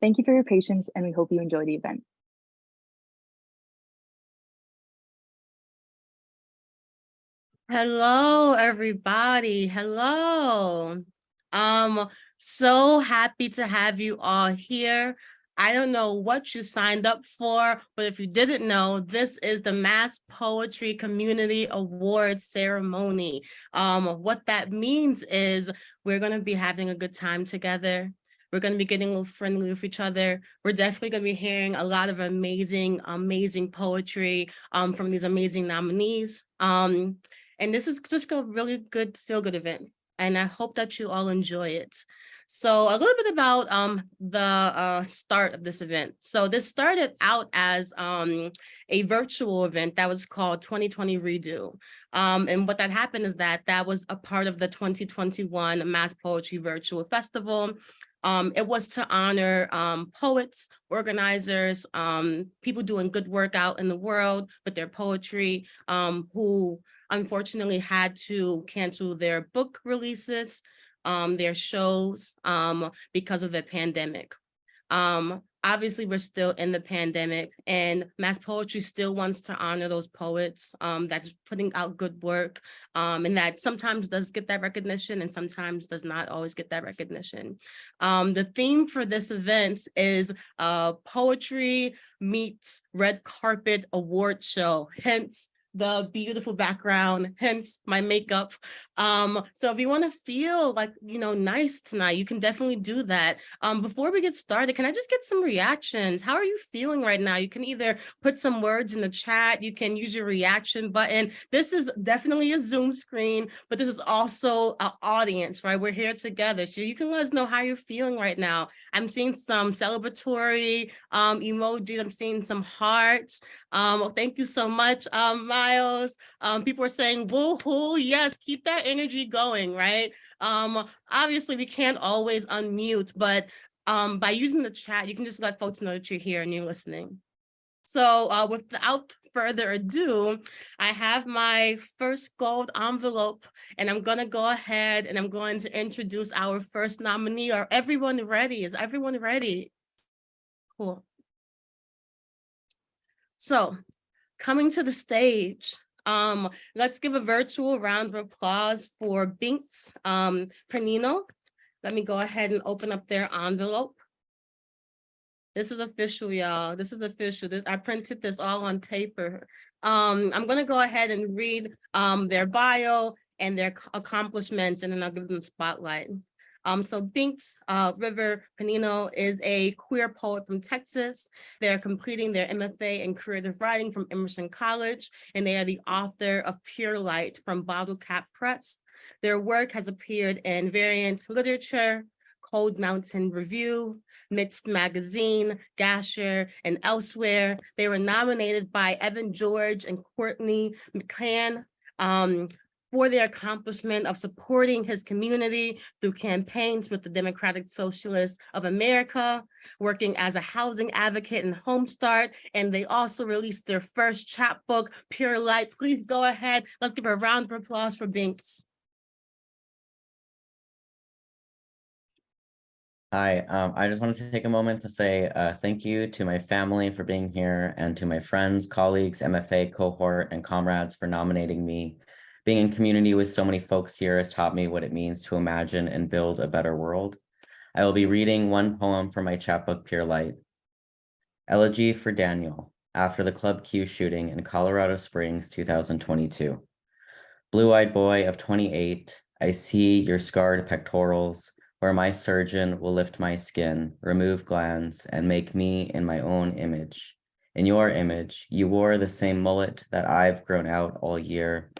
Thank you for your patience, and we hope you enjoy the event. Hello, everybody. Hello. So happy to have you all here. I don't know what you signed up for, but if you didn't know, this is the Mass Poetry Community Awards ceremony. What that means is we're going to be having a good time together. We're going to be getting a little friendly with each other. We're definitely going to be hearing a lot of amazing poetry from these amazing nominees. And this is just a really good feel-good event. And I hope that you all enjoy it. So a little bit about the start of this event. So this started out as a virtual event that was called 2020 Redo. And what that happened is that was a part of the 2021 Mass Poetry Virtual Festival. It was to honor poets, organizers, people doing good work out in the world with their poetry, who unfortunately had to cancel their book releases, their shows, because of the pandemic. Obviously, we're still in the pandemic, and Mass Poetry still wants to honor those poets that's putting out good work, and that sometimes does get that recognition and sometimes does not always get that recognition. The theme for this event is poetry meets red carpet award show, hence the beautiful background, hence my makeup. So if you want to feel like, nice tonight, you can definitely do that. Before we get started, can I just get some reactions? How are you feeling right now? You can either put some words in the chat, you can use your reaction button. This is definitely a Zoom screen, but this is also an audience, right? We're here together. So you can let us know how you're feeling right now. I'm seeing some celebratory emojis. I'm seeing some hearts. Well, thank you so much, Miles. People are saying, woo-hoo, yes, keep that energy going, right? Obviously, we can't always unmute, but by using the chat, you can just let folks know that you're here and you're listening. So without further ado, I have my first gold envelope, and I'm going to go ahead and I'm going to introduce our first nominee. Are everyone ready? Is everyone ready? Cool. So coming to the stage, let's give a virtual round of applause for Binks Pernino. Let me go ahead and open up their envelope. This is official, y'all. This is official. I printed this all on paper. I'm going to go ahead and read their bio and their accomplishments, and then I'll give them the spotlight. So Binks River Panino is a queer poet from Texas. They're completing their MFA in creative writing from Emerson College, and they are the author of Pure Light from Bottle Cap Press. Their work has appeared in Variant Literature, Cold Mountain Review, Mixed Magazine, Gasher, and elsewhere. They were nominated by Evan George and Courtney McCann for their accomplishment of supporting his community through campaigns with the Democratic Socialists of America, working as a housing advocate in Homestart, and they also released their first chapbook, Pure Light. Please go ahead. Let's give a round of applause for Binks. Hi, I just wanted to take a moment to say thank you to my family for being here and to my friends, colleagues, MFA cohort, and comrades for nominating me. Being in community with so many folks here has taught me what it means to imagine and build a better world. I will be reading one poem from my chapbook, Pure Light. Elegy for Daniel, after the Club Q shooting in Colorado Springs, 2022. Blue-eyed boy of 28, I see your scarred pectorals, where my surgeon will lift my skin, remove glands, and make me in my own image. In your image, you wore the same mullet that I've grown out all year.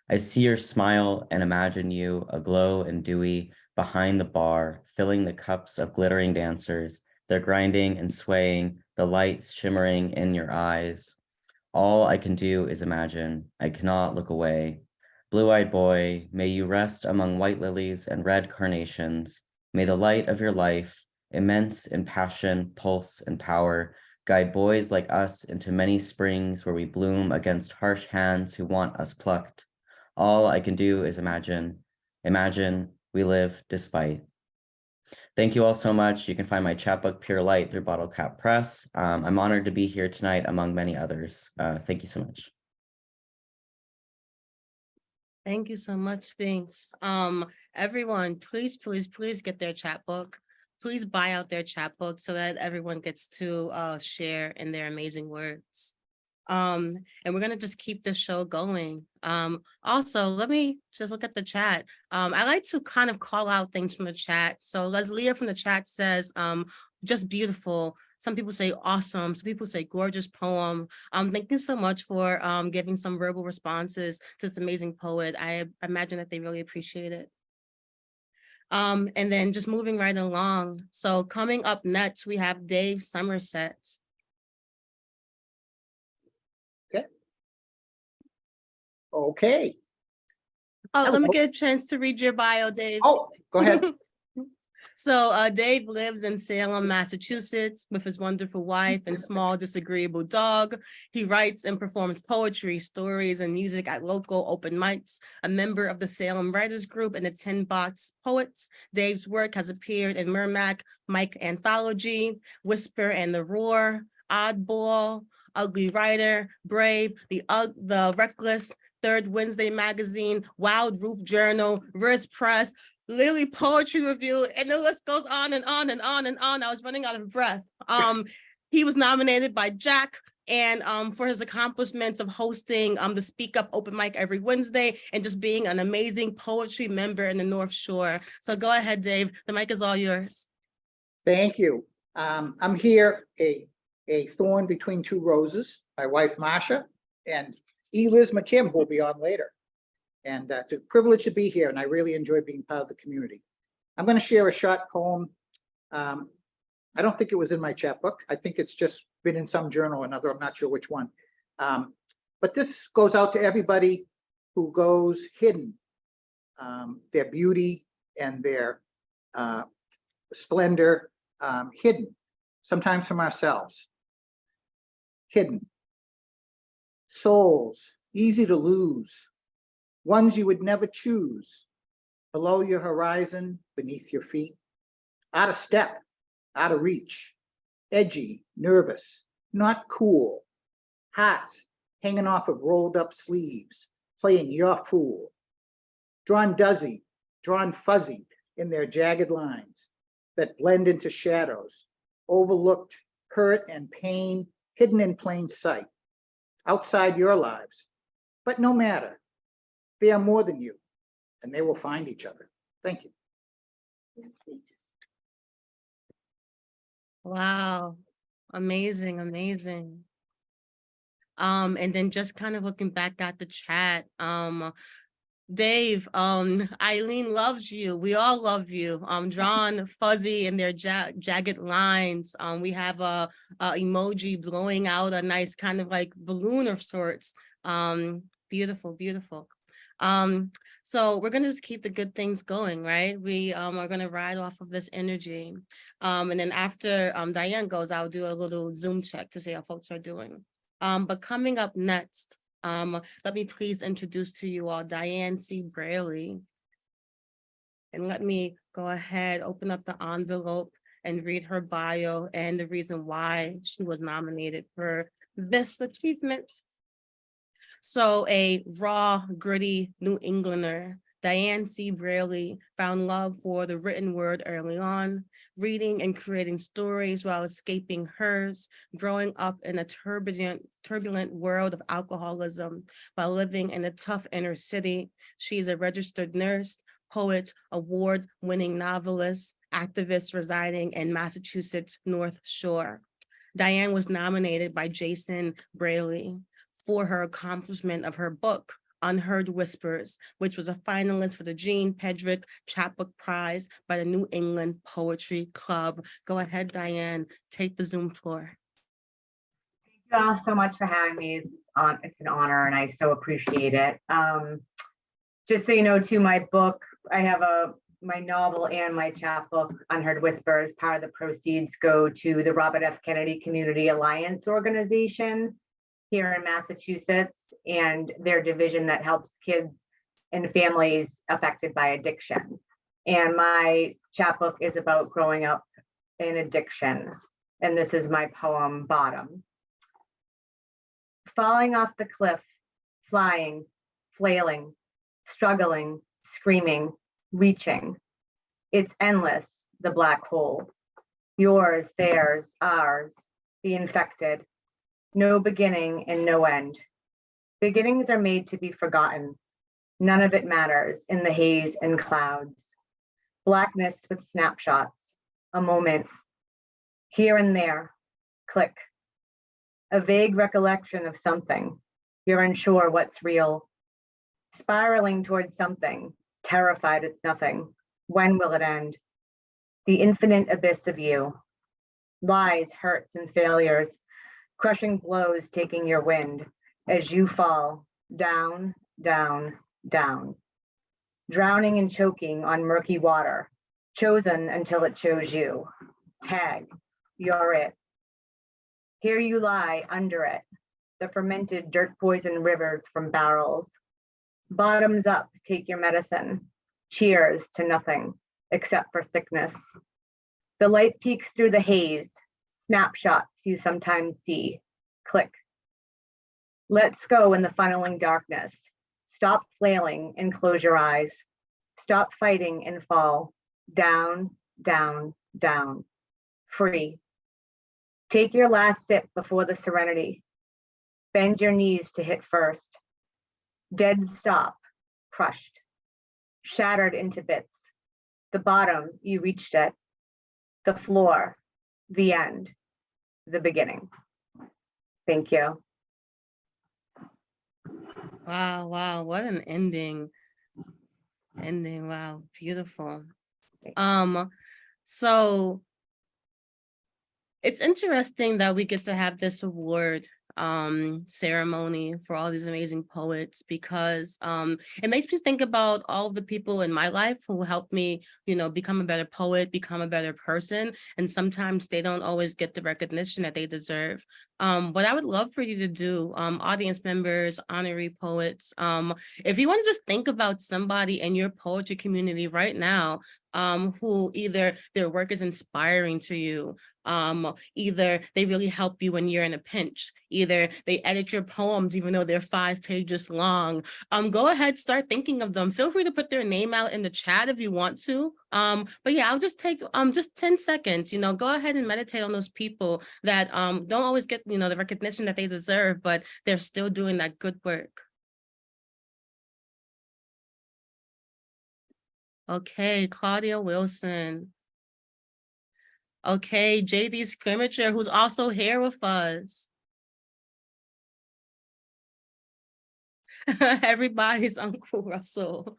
I see your smile and imagine you aglow and dewy behind the bar, filling the cups of glittering dancers, their grinding and swaying, the lights shimmering in your eyes. All I can do is imagine. I cannot look away. Blue-eyed boy, may you rest among white lilies and red carnations. May the light of your life, immense in passion, pulse, and power, guide boys like us into many springs where we bloom against harsh hands who want us plucked. All I can do is imagine. Imagine we live despite. Thank you all so much. You can find my chapbook, Pure Light, through Bottle Cap Press. I'm honored to be here tonight, among many others. Thank you so much. Thank you so much, Sphinx. Everyone, please get their chapbook. Please buy out their chapbook so that everyone gets to share in their amazing words. And we're gonna just keep the show going. Also, let me just look at the chat. I like to kind of call out things from the chat. So Leslie from the chat says, just beautiful. Some people say awesome. Some people say gorgeous poem. Thank you so much for giving some verbal responses to this amazing poet. I imagine that they really appreciate it. And then just moving right along. So coming up next, we have Dave Somerset. Okay. Oh, let me Hello. get a chance to read your bio, Dave. Oh, go ahead. So Dave lives in Salem, Massachusetts with his wonderful wife and small disagreeable dog. He writes and performs poetry, stories, and music at local open mics. A member of the Salem Writers Group and the 10 Box Poets, Dave's work has appeared in Mermac, Mike Anthology, Whisper and the Roar, Oddball, Ugly Writer, Brave, the Reckless, Third Wednesday Magazine, Wild Roof Journal, Riz Press, Lily Poetry Review, and the list goes on and on and on and on. I was running out of breath. He was nominated by Jack and for his accomplishments of hosting the Speak Up open mic every Wednesday and just being an amazing poetry member in the North Shore. So go ahead, Dave. The mic is all yours. Thank you. I'm here, a thorn between two roses, my wife, Marsha, and Liz McKim, who will be on later. And it's a privilege to be here, and I really enjoy being part of the community. I'm going to share a short poem. I don't think it was in my chapbook. I think it's just been in some journal or another. I'm not sure which one. But this goes out to everybody who goes hidden, their beauty and their splendor hidden, sometimes from ourselves. Hidden. Souls, easy to lose. Ones you would never choose, below your horizon, beneath your feet, out of step, out of reach, edgy, nervous, not cool, hats hanging off of rolled up sleeves, playing your fool, drawn duzzy, drawn fuzzy in their jagged lines that blend into shadows, overlooked, hurt and pain, hidden in plain sight, outside your lives, but no matter. They are more than you, and they will find each other. Thank you. Wow. Amazing, amazing. And then just kind of looking back at the chat, Dave, Eileen loves you. We all love you. Drawn fuzzy in their jagged lines. We have a emoji blowing out a nice kind of like balloon of sorts. Beautiful, beautiful. So we're gonna just keep the good things going, right? We are gonna ride off of this energy. And then after Diane goes, I'll do a little Zoom check to see how folks are doing. But coming up next, let me please introduce to you all Diane C. Braley. And let me go ahead, open up the envelope and read her bio and the reason why she was nominated for this achievement. So a raw, gritty New Englander, Diane C. Braley found love for the written word early on, reading and creating stories while escaping hers, growing up in a turbulent world of alcoholism while living in a tough inner city. She's a registered nurse, poet, award-winning novelist, activist residing in Massachusetts North Shore. Diane was nominated by Jason Braley for her accomplishment of her book, Unheard Whispers, which was a finalist for the Jean Pedrick Chapbook Prize by the New England Poetry Club. Go ahead, Diane, take the Zoom floor. Thank you all so much for having me. It's an honor and I so appreciate it. Just so you know, too, my book, I have my novel and my chapbook, Unheard Whispers. Part of the proceeds go to the Robert F. Kennedy Community Alliance organization here in Massachusetts, and their division that helps kids and families affected by addiction. And my chapbook is about growing up in addiction. And this is my poem, Bottom. Falling off the cliff, flying, flailing, struggling, screaming, reaching. It's endless, the black hole. Yours, theirs, ours, the infected. No beginning and no end. Beginnings are made to be forgotten. None of it matters in the haze and clouds. Blackness with snapshots, a moment, here and there, click. A vague recollection of something. You're unsure what's real. Spiraling towards something, terrified it's nothing. When will it end? The infinite abyss of you. Lies, hurts, and failures, crushing blows taking your wind as you fall down, down, down. Drowning and choking on murky water, chosen until it chose you. Tag, you're it. Here you lie under it, the fermented dirt poison rivers from barrels. Bottoms up, take your medicine. Cheers to nothing except for sickness. The light peeks through the haze, snapshots you sometimes see. Click. Let's go in the funneling darkness. Stop flailing and close your eyes. Stop fighting and fall. Down, down, down. Free. Take your last sip before the serenity. Bend your knees to hit first. Dead stop, crushed. Shattered into bits. The bottom, you reached it. The floor, the end, the beginning. Thank you. Wow, wow, what an ending. Wow, beautiful. So it's interesting that we get to have this award ceremony for all these amazing poets, because it makes me think about all of the people in my life who helped me, become a better poet, become a better person. And sometimes they don't always get the recognition that they deserve. What I would love for you to do, audience members, honorary poets, if you want to just think about somebody in your poetry community right now, who either their work is inspiring to you, either they really help you when you're in a pinch, either they edit your poems even though they're 5 pages long. Go ahead, start thinking of them. Feel free to put their name out in the chat if you want to. But yeah, I'll just take just 10 seconds, go ahead and meditate on those people that don't always get, the recognition that they deserve, but they're still doing that good work. Okay, Claudia Wilson. Okay, JD Scrimmager, who's also here with us. Everybody's Uncle Russell.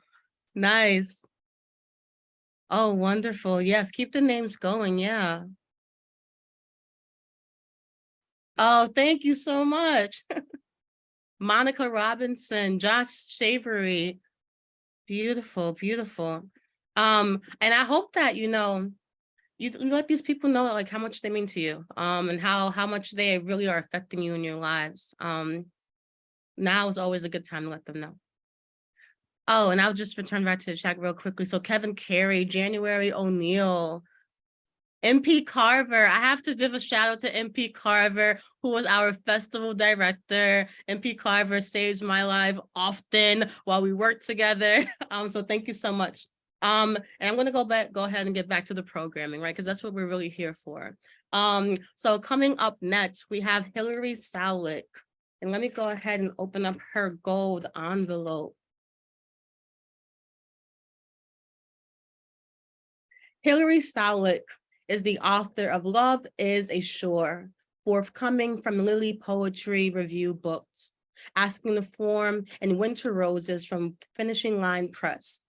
Nice. Oh, wonderful. Yes, keep the names going. Yeah. Oh, thank you so much. Monica Robinson, Josh Shavery. Beautiful, beautiful. And I hope that, you let these people know like how much they mean to you, and how much they really are affecting you in your lives. Now is always a good time to let them know. Oh, and I'll just return back to the chat real quickly. So Kevin Carey, January O'Neill, MP Carver. I have to give a shout out to MP Carver, who was our festival director. MP Carver saves my life often while we work together. So thank you so much. And I'm going to go ahead and get back to the programming, right? Because that's what we're really here for. So coming up next, we have Hillary Saulick. And let me go ahead and open up her gold envelope. Hillary Saulick is the author of Love is a Shore, forthcoming from Lily Poetry Review Books, Asking the Form, and Winter Roses from Finishing Line Press.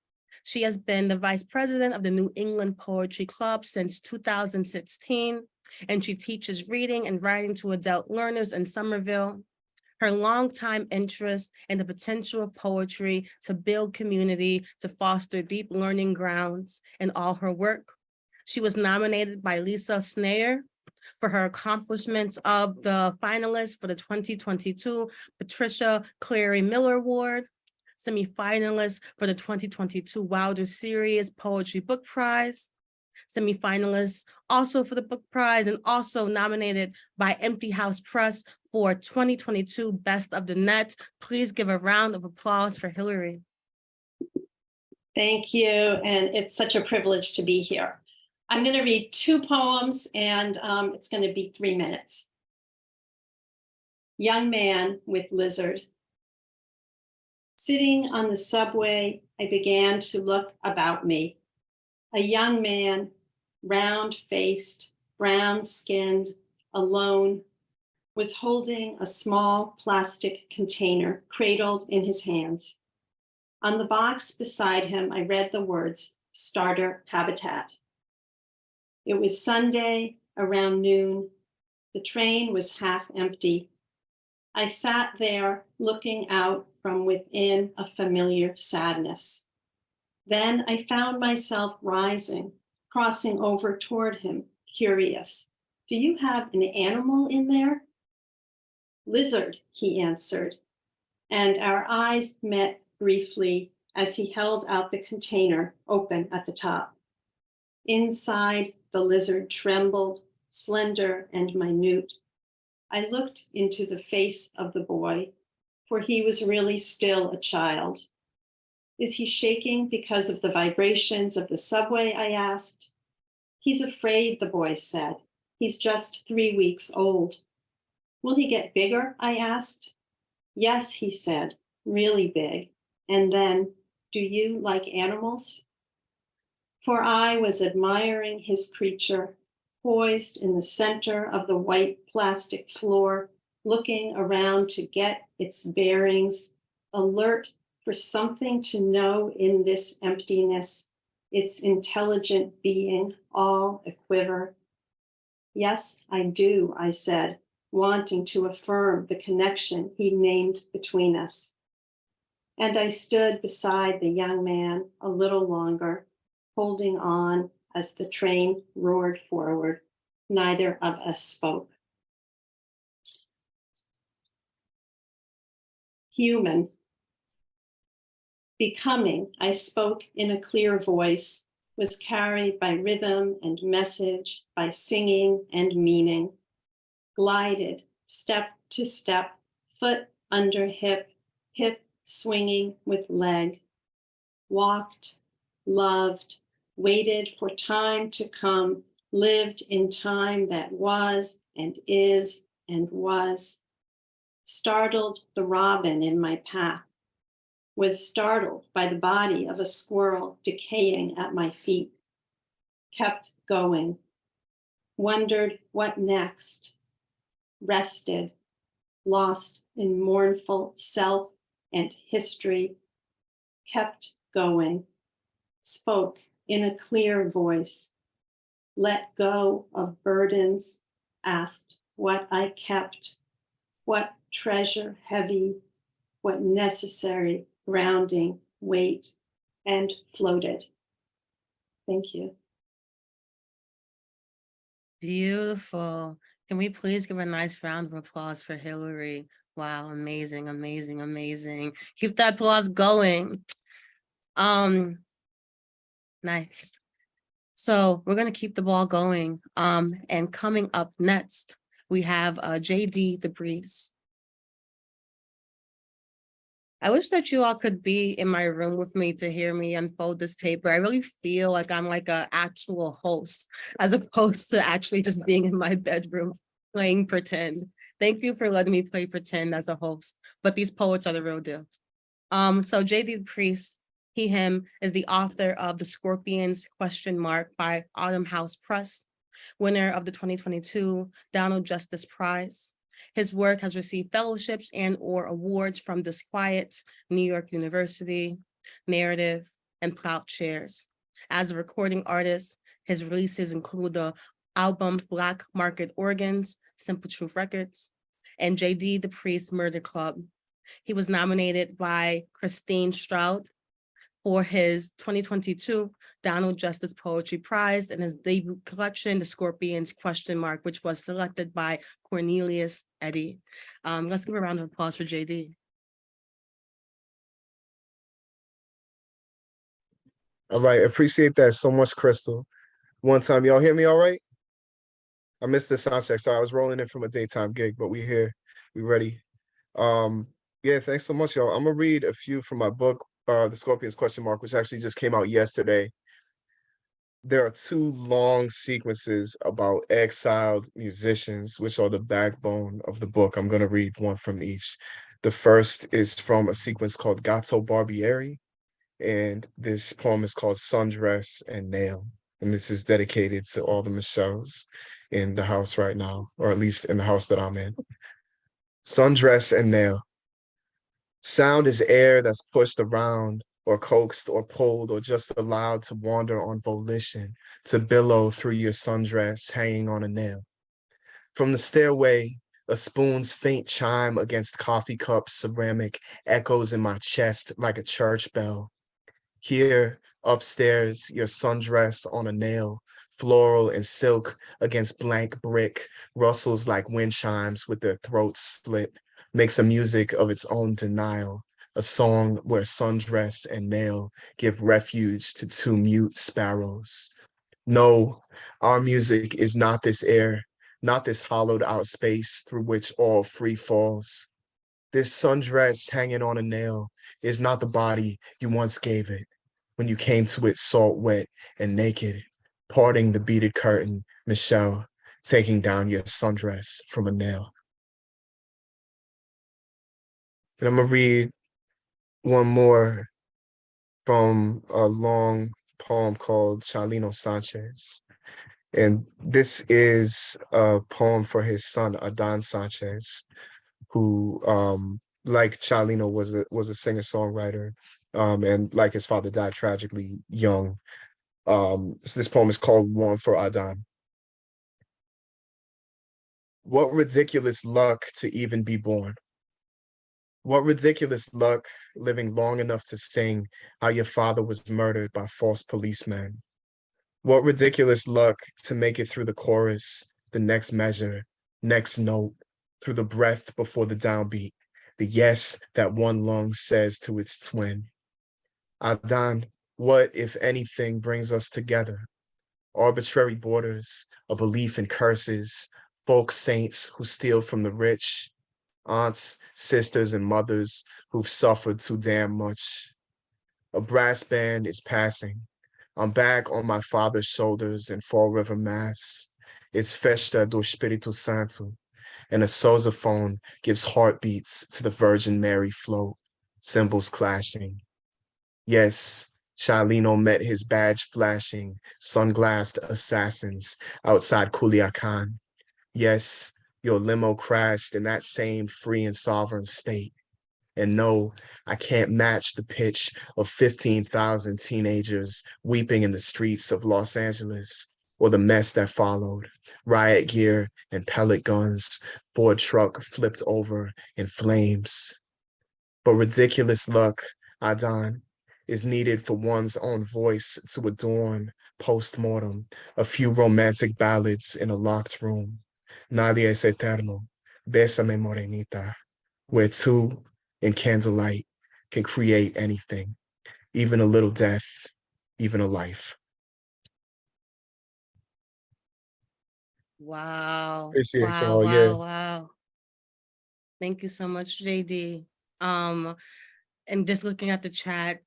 She has been the vice president of the New England Poetry Club since 2016, and she teaches reading and writing to adult learners in Somerville. Her longtime interest in the potential of poetry to build community, to foster deep learning grounds in all her work. She was nominated by Lisa Snayer for her accomplishments of the finalist for the 2022 Patricia Clary Miller Award. semifinalist for the 2022 Wilder Series Poetry Book Prize, semifinalist also for the book prize, and also nominated by Empty House Press for 2022 Best of the Net. Please give a round of applause for Hillary. Thank you, and it's such a privilege to be here. I'm going to read 2 poems, and it's going to be 3 minutes. Young Man with Lizard. Sitting on the subway, I began to look about me. A young man, round-faced, brown-skinned, alone, was holding a small plastic container cradled in his hands. On the box beside him, I read the words, Starter Habitat. It was Sunday, around noon. The train was half empty. I sat there looking out from within a familiar sadness. Then I found myself rising, crossing over toward him, curious. Do you have an animal in there? Lizard, he answered, and our eyes met briefly as he held out the container open at the top. Inside, the lizard trembled, slender and minute. I looked into the face of the boy, for he was really still a child. Is he shaking because of the vibrations of the subway? I asked. He's afraid, the boy said. He's just 3 weeks old. Will he get bigger? I asked. Yes, he said, really big. And then, do you like animals? For I was admiring his creature, poised in the center of the white plastic floor, looking around to get its bearings, alert for something to know in this emptiness, its intelligent being, all a quiver. Yes, I do, I said, wanting to affirm the connection he named between us. And I stood beside the young man a little longer, holding on as the train roared forward. Neither of us spoke. Human. Becoming, I spoke in a clear voice, was carried by rhythm and message, by singing and meaning. Glided step to step, foot under hip, hip swinging with leg. Walked, loved, waited for time to come, lived in time that was and is and was. Startled the robin in my path, was startled by the body of a squirrel decaying at my feet. Kept going, wondered what next, rested, lost in mournful self and history, kept going, spoke in a clear voice, let go of burdens, asked what I kept, what treasure heavy, what necessary grounding weight, and floated. Thank you. Beautiful. Can we please give a nice round of applause for Hillary? Wow, amazing, amazing, amazing. Keep that applause going. Nice. So we're gonna keep the ball going. And coming up next, we have JD DeBreeze. I wish that you all could be in my room with me to hear me unfold this paper. I really feel like I'm like an actual host as opposed to actually just being in my bedroom playing pretend. Thank you for letting me play pretend as a host, but these poets are the real deal. So JD DeBreeze, he, him, is the author of The Scorpions ? By Autumn House Press, winner of the 2022 Donald Justice Prize. His work has received fellowships and/or awards from Disquiet, New York University, Narrative, and Plowshares. As a recording artist, his releases include the album Black Market Organs, Simple Truth Records, and JD DeBreeze Murder Club. He was nominated by Christine Stroud for his 2022 Donald Justice Poetry Prize and his debut collection, The Scorpions ? Which was selected by Cornelius Eddy. Let's give a round of applause for JD. All right, appreciate that so much, Crystal. One time, y'all hear me all right? I missed the sound check. Sorry, I was rolling in from a daytime gig, but we here, we ready. Um, yeah, thanks so much, y'all. I'm gonna read a few from my book, The Scorpion's Question Mark, which actually just came out yesterday. There are two long sequences about exiled musicians, which are the backbone of the book. I'm gonna read one from each. The first is from a sequence called Gatto Barbieri, and this poem is called Sundress and Nail. And this is dedicated to all the Michelles in the house right now, or at least in the house that I'm in. Sundress and Nail. Sound is air that's pushed around or coaxed or pulled or just allowed to wander on volition, to billow through your sundress hanging on a nail. From the stairway, a spoon's faint chime against coffee cup ceramic echoes in my chest like a church bell. Here, upstairs, your sundress on a nail, floral and silk against blank brick, rustles like wind chimes with their throats slit, makes a music of its own denial, a song where sundress and nail give refuge to two mute sparrows. No, our music is not this air, not this hollowed out space through which all free falls. This sundress hanging on a nail is not the body you once gave it when you came to it salt wet and naked, parting the beaded curtain, Michelle, taking down your sundress from a nail. And I'm gonna read one more from a long poem called Chalino Sanchez. And this is a poem for his son, Adan Sanchez, who, like Chalino, was a singer-songwriter, and like his father, died tragically young. So this poem is called One for Adan. What ridiculous luck to even be born. What ridiculous luck living long enough to sing how your father was murdered by false policemen. What ridiculous luck to make it through the chorus, the next measure, next note, through the breath before the downbeat, the yes that one lung says to its twin. Adan, what, if anything, brings us together? Arbitrary borders, a belief in curses, folk saints who steal from the rich, aunts, sisters, and mothers who've suffered too damn much. A brass band is passing. I'm back on my father's shoulders in Fall River, Mass. It's Festa do Espírito Santo, and a sousaphone gives heartbeats to the Virgin Mary float, cymbals clashing. Yes, Chalino met his badge flashing, sunglassed assassins outside Culiacan. Yes, your limo crashed in that same free and sovereign state. And no, I can't match the pitch of 15,000 teenagers weeping in the streets of Los Angeles, or the mess that followed, riot gear and pellet guns, Ford truck flipped over in flames. But ridiculous luck, Adan, is needed for one's own voice to adorn post-mortem a few romantic ballads in a locked room. Nadie es eterno, bésame morenita, where two in candlelight can create anything, even a little death, even a life. Wow. Appreciate Wow, y'all, yeah. wow. Thank you so much, JD. And just looking at the chat,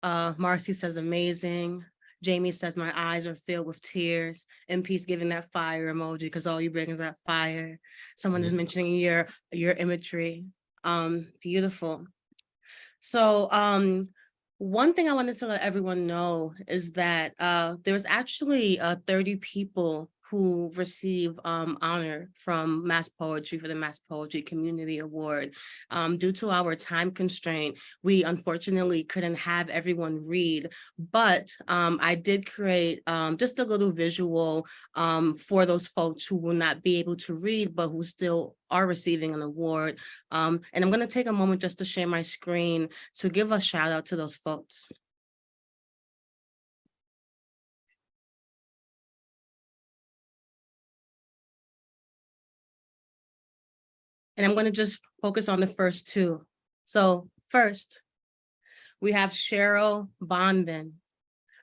Marcy says amazing. Jamie says my eyes are filled with tears. And Peace giving that fire emoji because all you bring is that fire. Someone is mentioning your imagery. Beautiful. So one thing I wanted to let everyone know is that there's actually 30 people who receive honor from Mass Poetry for the Mass Poetry Community Award. Due to our time constraint, we unfortunately couldn't have everyone read, but I did create just a little visual for those folks who will not be able to read, but who still are receiving an award. And I'm gonna take a moment just to share my screen to give a shout out to those folks. And I'm going to just focus on the first two. So first, we have Cheryl Bondman.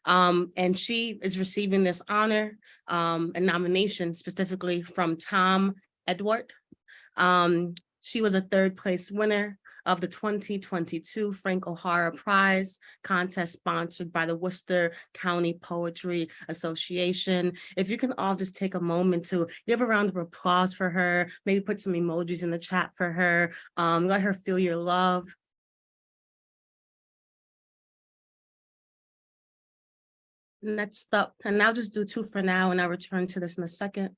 And she is receiving this honor and nomination specifically from Tom Edward. She was a third place winner of the 2022 Frank O'Hara Prize contest sponsored by the Worcester County Poetry Association. If you can all just take a moment to give a round of applause for her, maybe put some emojis in the chat for her, let her feel your love. Next up, and I'll just do two for now and I'll return to this in a second.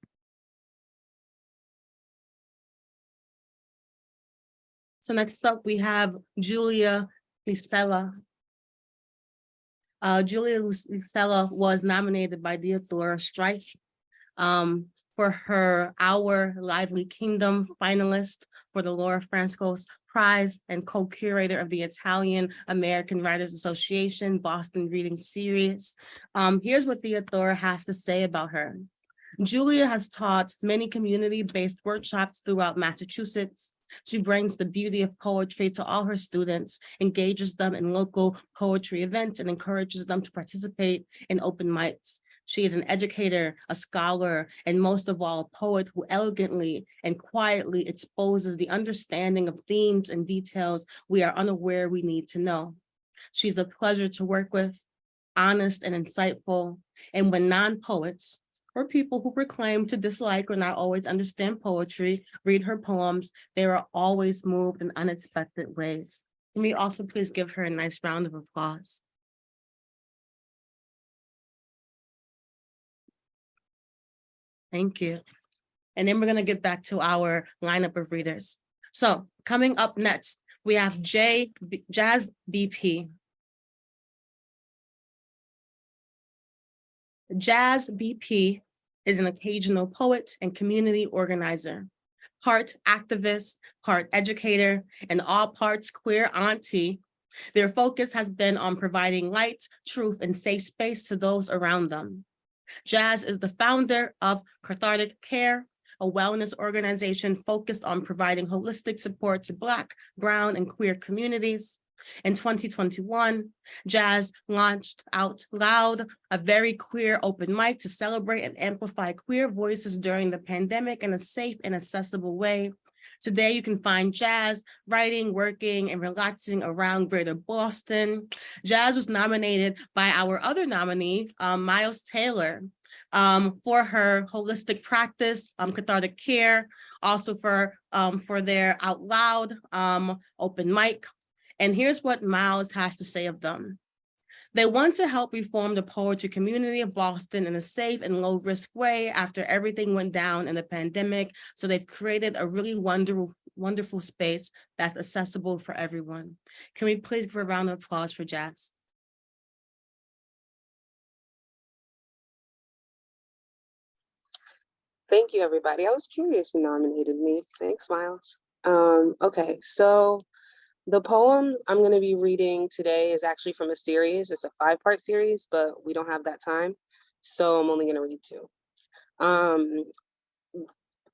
So next up, we have Julia Lucella. Julia Lucella was nominated by Theodora Strife for her Our Lively Kingdom finalist for the Laura Francisco Prize and co-curator of the Italian American Writers Association Boston Reading Series. Here's what Theodora has to say about her. Julia has taught many community-based workshops throughout Massachusetts. She brings the beauty of poetry to all her students, engages them in local poetry events, and encourages them to participate in open mics. She is an educator, a scholar, and most of all, a poet who elegantly and quietly exposes the understanding of themes and details we are unaware we need to know. She's a pleasure to work with, honest and insightful, and when non-poets, or people who proclaim to dislike or not always understand poetry, read her poems, they are always moved in unexpected ways. Can we also please give her a nice round of applause? Thank you. And then we're gonna get back to our lineup of readers. So coming up next, we have Jazz BP. Jazz BP is an occasional poet and community organizer, part activist, part educator, and all parts queer auntie. Their focus has been on providing light, truth, and safe space to those around them. Jazz is the founder of Cathartic Care, a wellness organization focused on providing holistic support to Black, Brown, and queer communities. In 2021, Jazz launched Out Loud, a very queer open mic to celebrate and amplify queer voices during the pandemic in a safe and accessible way. Today, you can find Jazz writing, working, and relaxing around Greater Boston. Jazz was nominated by our other nominee, Miles Taylor, for her holistic practice, Cathartic Care, also for their Out Loud open mic. And here's what Miles has to say of them. They want to help reform the poetry community of Boston in a safe and low-risk way after everything went down in the pandemic. So they've created a really wonderful space that's accessible for everyone. Can we please give a round of applause for Jazz? Thank you, everybody. I was curious who nominated me. Thanks, Miles. Okay, so the poem I'm going to be reading today is actually from a series. It's a 5-part series, but we don't have that time, so I'm only going to read 2.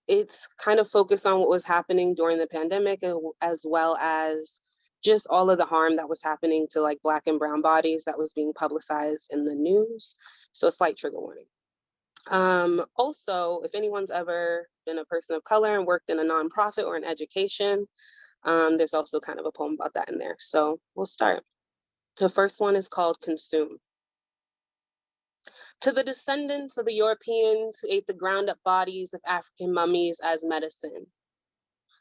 It's kind of focused on what was happening during the pandemic, as well as just all of the harm that was happening to like Black and brown bodies that was being publicized in the news. So a slight trigger warning. Also, if anyone's ever been a person of color and worked in a nonprofit or in education, there's also kind of a poem about that in there. So we'll start. The first one is called Consume. To the descendants of the Europeans who ate the ground up bodies of African mummies as medicine.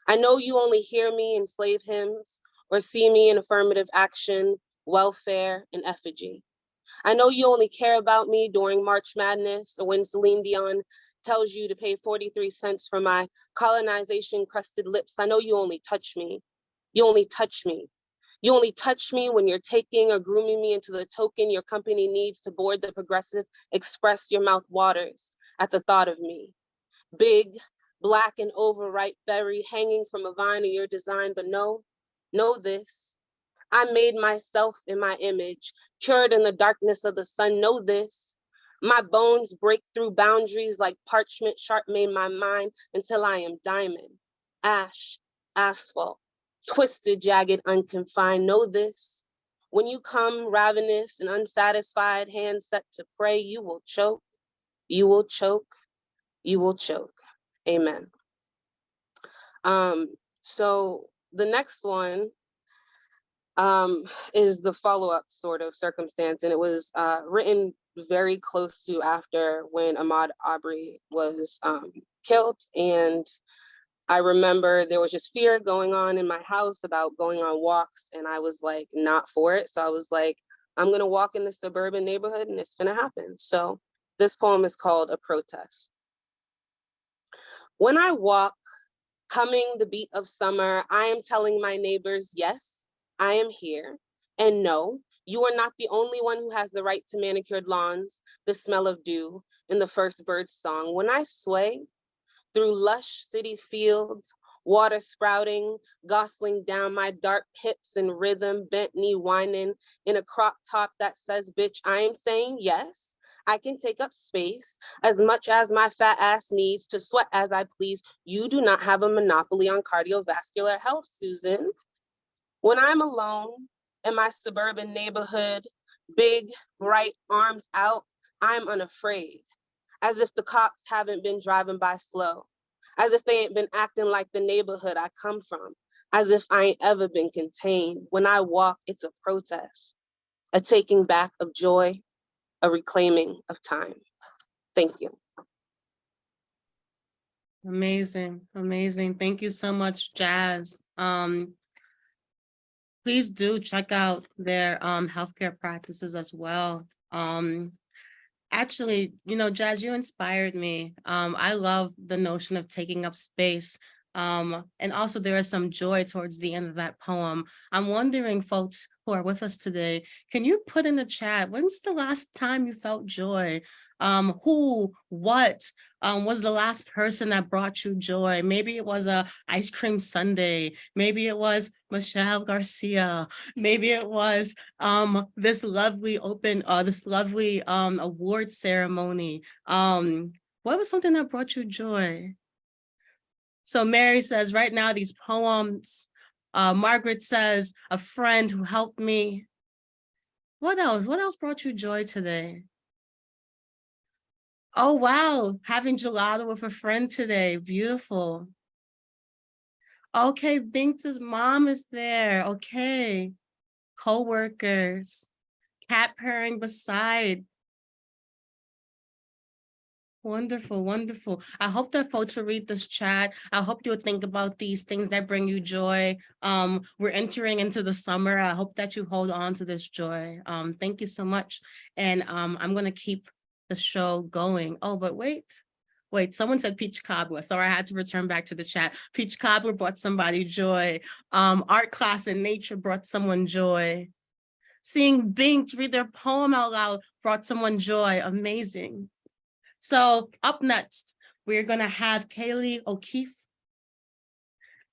I know you only hear me in slave hymns or see me in affirmative action, welfare, and effigy. I know you only care about me during March Madness or when Celine Dion tells you to pay 43 cents for my colonization crusted lips. I know you only touch me. You only touch me. You only touch me when you're taking or grooming me into the token your company needs to board the Progressive Express. Your mouth waters at the thought of me. Big, Black and overripe berry hanging from a vine of your design, but know this. I made myself in my image, cured in the darkness of the sun. Know this. My bones break through boundaries like parchment, sharp made my mind until I am diamond, ash, asphalt, twisted, jagged, unconfined. Know this. When you come ravenous and unsatisfied, hands set to pray, you will choke, you will choke, you will choke. Amen. So the next one is the follow-up sort of circumstance, and it was written very close to after when Ahmaud Arbery was killed. And I remember there was just fear going on in my house about going on walks, and I was like not for it. So I was like, I'm gonna walk in the suburban neighborhood and it's gonna happen. So this poem is called A Protest. When I walk, humming the beat of summer, I am telling my neighbors, yes, I am here. And no, you are not the only one who has the right to manicured lawns, the smell of dew, and the first bird's song. When I sway through lush city fields, water sprouting, gosling down my dark hips in rhythm, bent knee whining in a crop top that says, bitch, I am saying yes. I can take up space as much as my fat ass needs to sweat as I please. You do not have a monopoly on cardiovascular health, Susan. When I'm alone in my suburban neighborhood, big, bright arms out, I'm unafraid. As if the cops haven't been driving by slow. As if they ain't been acting like the neighborhood I come from. As if I ain't ever been contained. When I walk, it's a protest, a taking back of joy, a reclaiming of time. Thank you. Amazing, amazing. Thank you so much, Jazz. Please do check out their healthcare practices as well. Actually, Jazz, you inspired me. I love the notion of taking up space. And also there is some joy towards the end of that poem. I'm wondering, folks who are with us today, can you put in the chat, when's the last time you felt joy? Who, what was the last person that brought you joy? Maybe it was a ice cream sundae. Maybe it was Michelle Garcia. Maybe it was this lovely award ceremony. What was something that brought you joy? So Mary says, right now, these poems. Margaret says, a friend who helped me. What else? What else brought you joy today? Oh, wow. Having gelato with a friend today. Beautiful. Okay, Binx's mom is there. Okay. Co-workers. Cat purring beside. Wonderful, wonderful. I hope that folks will read this chat. I hope you'll think about these things that bring you joy. We're entering into the summer. I hope that you hold on to this joy. Thank you so much. And I'm going to keep the show going. Oh, but wait, someone said peach cobbler. Sorry, I had to return back to the chat. Peach cobbler brought somebody joy. Art class in nature brought someone joy. Seeing Binx read their poem out loud brought someone joy. Amazing. So up next, we're going to have Kaylee O'Keefe.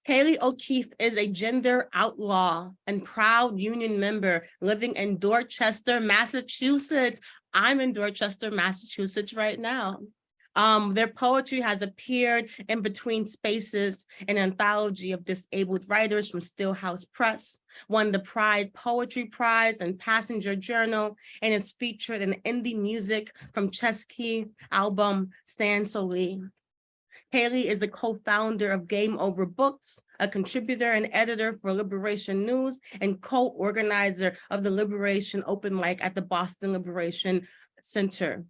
Kaylee O'Keefe is a gender outlaw and proud union member living in Dorchester, Massachusetts. I'm in Dorchester, Massachusetts right now. Their poetry has appeared in Between Spaces, an anthology of disabled writers from Stillhouse Press, won the Pride Poetry Prize and Passenger Journal, and is featured in indie music from Chesky album Stand So Lee. Haley is a co-founder of Game Over Books, a contributor and editor for Liberation News, and co-organizer of the Liberation Open Mic at the Boston Liberation Center.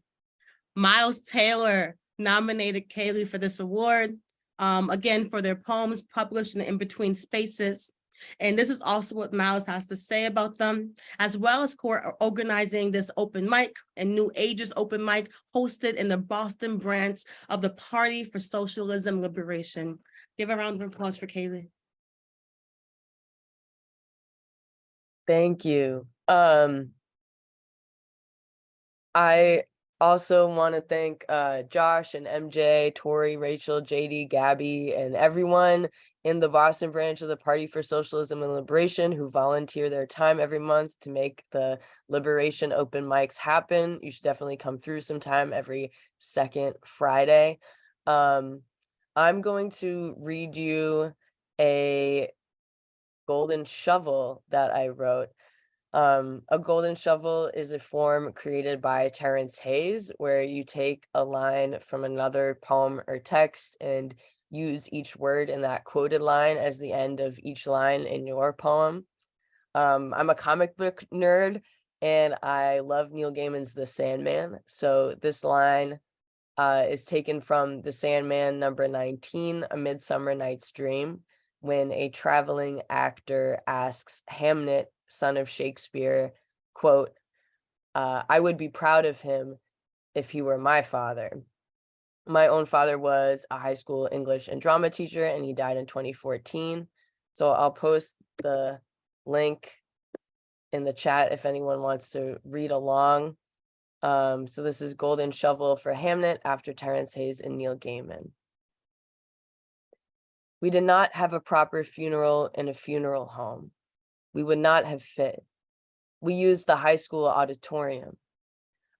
Miles Taylor nominated Kaylee for this award, again, for their poems published in Between Spaces. And this is also what Miles has to say about them, as well as organizing this open mic and New Ages open mic hosted in the Boston branch of the Party for Socialism Liberation. Give a round of applause for Kaylee. Thank you. I also want to thank Josh and MJ, Tori, Rachel, JD, Gabby, and everyone in the Boston branch of the Party for Socialism and Liberation who volunteer their time every month to make the Liberation open mics happen. You should definitely come through sometime every second Friday. I'm going to read you a golden shovel that I wrote. A golden shovel is a form created by Terrence Hayes, where you take a line from another poem or text and use each word in that quoted line as the end of each line in your poem. I'm a comic book nerd, and I love Neil Gaiman's The Sandman. So this line is taken from The Sandman number 19, A Midsummer Night's Dream, when a traveling actor asks Hamnet, son of Shakespeare, quote, I would be proud of him if he were my father. My own father was a high school English and drama teacher, and he died in 2014. So I'll post the link in the chat if anyone wants to read along. So this is Golden Shovel for Hamnet after Terrence Hayes and Neil Gaiman. We did not have a proper funeral in a funeral home. We would not have fit. We used the high school auditorium.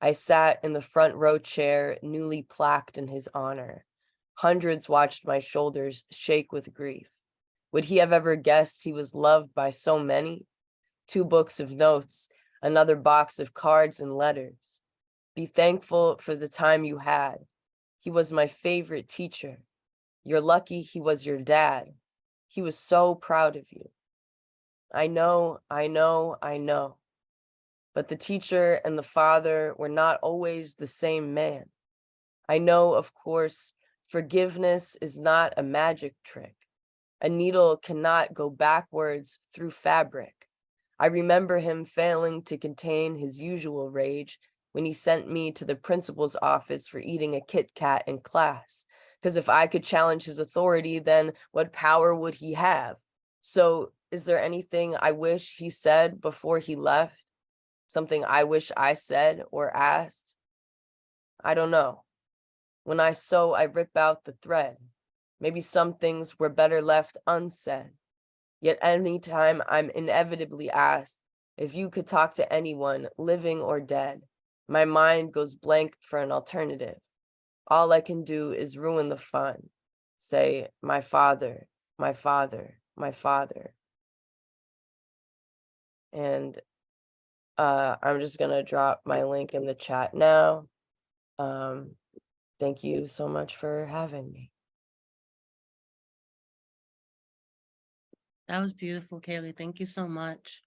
I sat in the front row chair, newly plaqued in his honor. Hundreds watched my shoulders shake with grief. Would he have ever guessed he was loved by so many? 2 books of notes, another box of cards and letters. Be thankful for the time you had. He was my favorite teacher. You're lucky he was your dad. He was so proud of you. I know. But the teacher and the father were not always the same man. I know, of course, forgiveness is not a magic trick. A needle cannot go backwards through fabric. I remember him failing to contain his usual rage when he sent me to the principal's office for eating a Kit Kat in class. Because if I could challenge his authority, then what power would he have? So is there anything I wish he said before he left? Something I wish I said or asked? I don't know. When I sew, I rip out the thread. Maybe some things were better left unsaid. Yet anytime I'm inevitably asked if you could talk to anyone, living or dead, my mind goes blank for an alternative. All I can do is ruin the fun. Say, my father, my father, my father. And I'm just gonna drop my link in the chat now. Thank you so much for having me. That was beautiful, Kaylee. Thank you so much.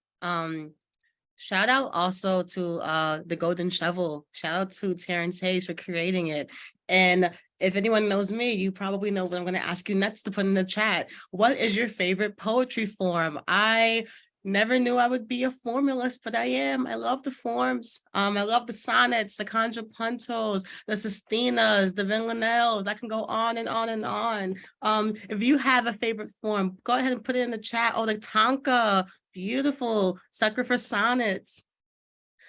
Shout out also to the Golden Shovel. Shout out to Terrence Hayes for creating it. And if anyone knows me, you probably know what I'm going to ask you next to put in the chat. What is your favorite poetry form? I never knew I would be a formalist, but I am. I love the forms. I love the sonnets, the contrapuntos, the sestinas, the villanelles. I can go on and on and on. If you have a favorite form, go ahead and put it in the chat. Oh, the tanka, beautiful. Sucker for sonnets.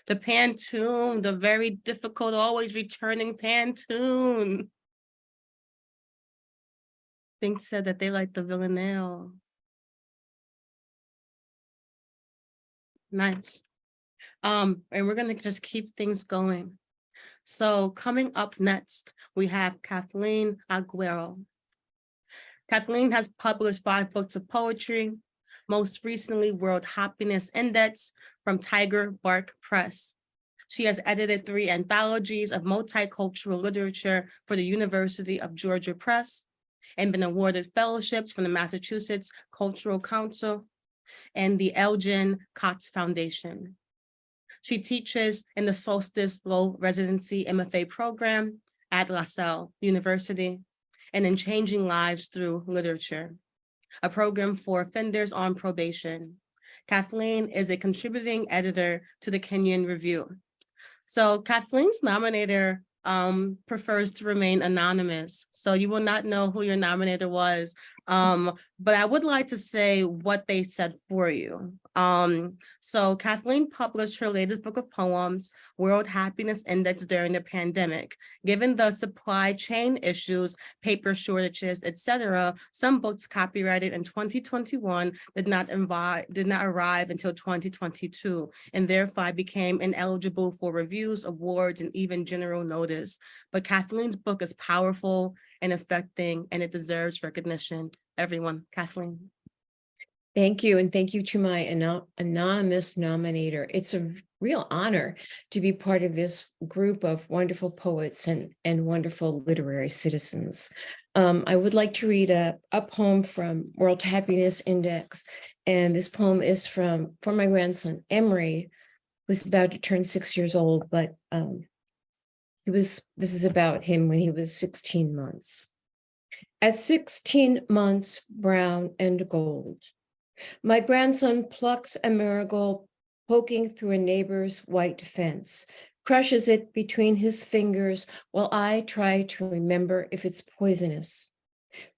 The pantoon, the very difficult, always returning pantoon. Think said that they like the villanelle. Nice. And we're gonna just keep things going. So coming up next, we have Kathleen Aguero. Kathleen has published 5 books of poetry, most recently World Happiness Index from Tiger Bark Press. She has edited 3 anthologies of multicultural literature for the University of Georgia Press and been awarded fellowships from the Massachusetts Cultural Council and the Elgin Cox Foundation. She teaches in the Solstice Low Residency MFA program at LaSalle University and in Changing Lives Through Literature, a program for offenders on probation. Kathleen is a contributing editor to the Kenyon Review. So Kathleen's nominator prefers to remain anonymous, so you will not know who your nominator was. But I would like to say what they said for you. So Kathleen published her latest book of poems, World Happiness Index, during the pandemic. Given the supply chain issues, paper shortages, etc., some books copyrighted in 2021 did not arrive until 2022, and therefore became ineligible for reviews, awards, and even general notice. But Kathleen's book is powerful and affecting, and it deserves recognition. Everyone, Kathleen. Thank you. And thank you to my anonymous nominator. It's a real honor to be part of this group of wonderful poets and wonderful literary citizens. I would like to read a poem from World Happiness Index. And this poem is for my grandson, Emery, who's about to turn 6 years old, but this is about him when he was 16 months. At 16 months, brown and gold, my grandson plucks a marigold poking through a neighbor's white fence, crushes it between his fingers while I try to remember if it's poisonous.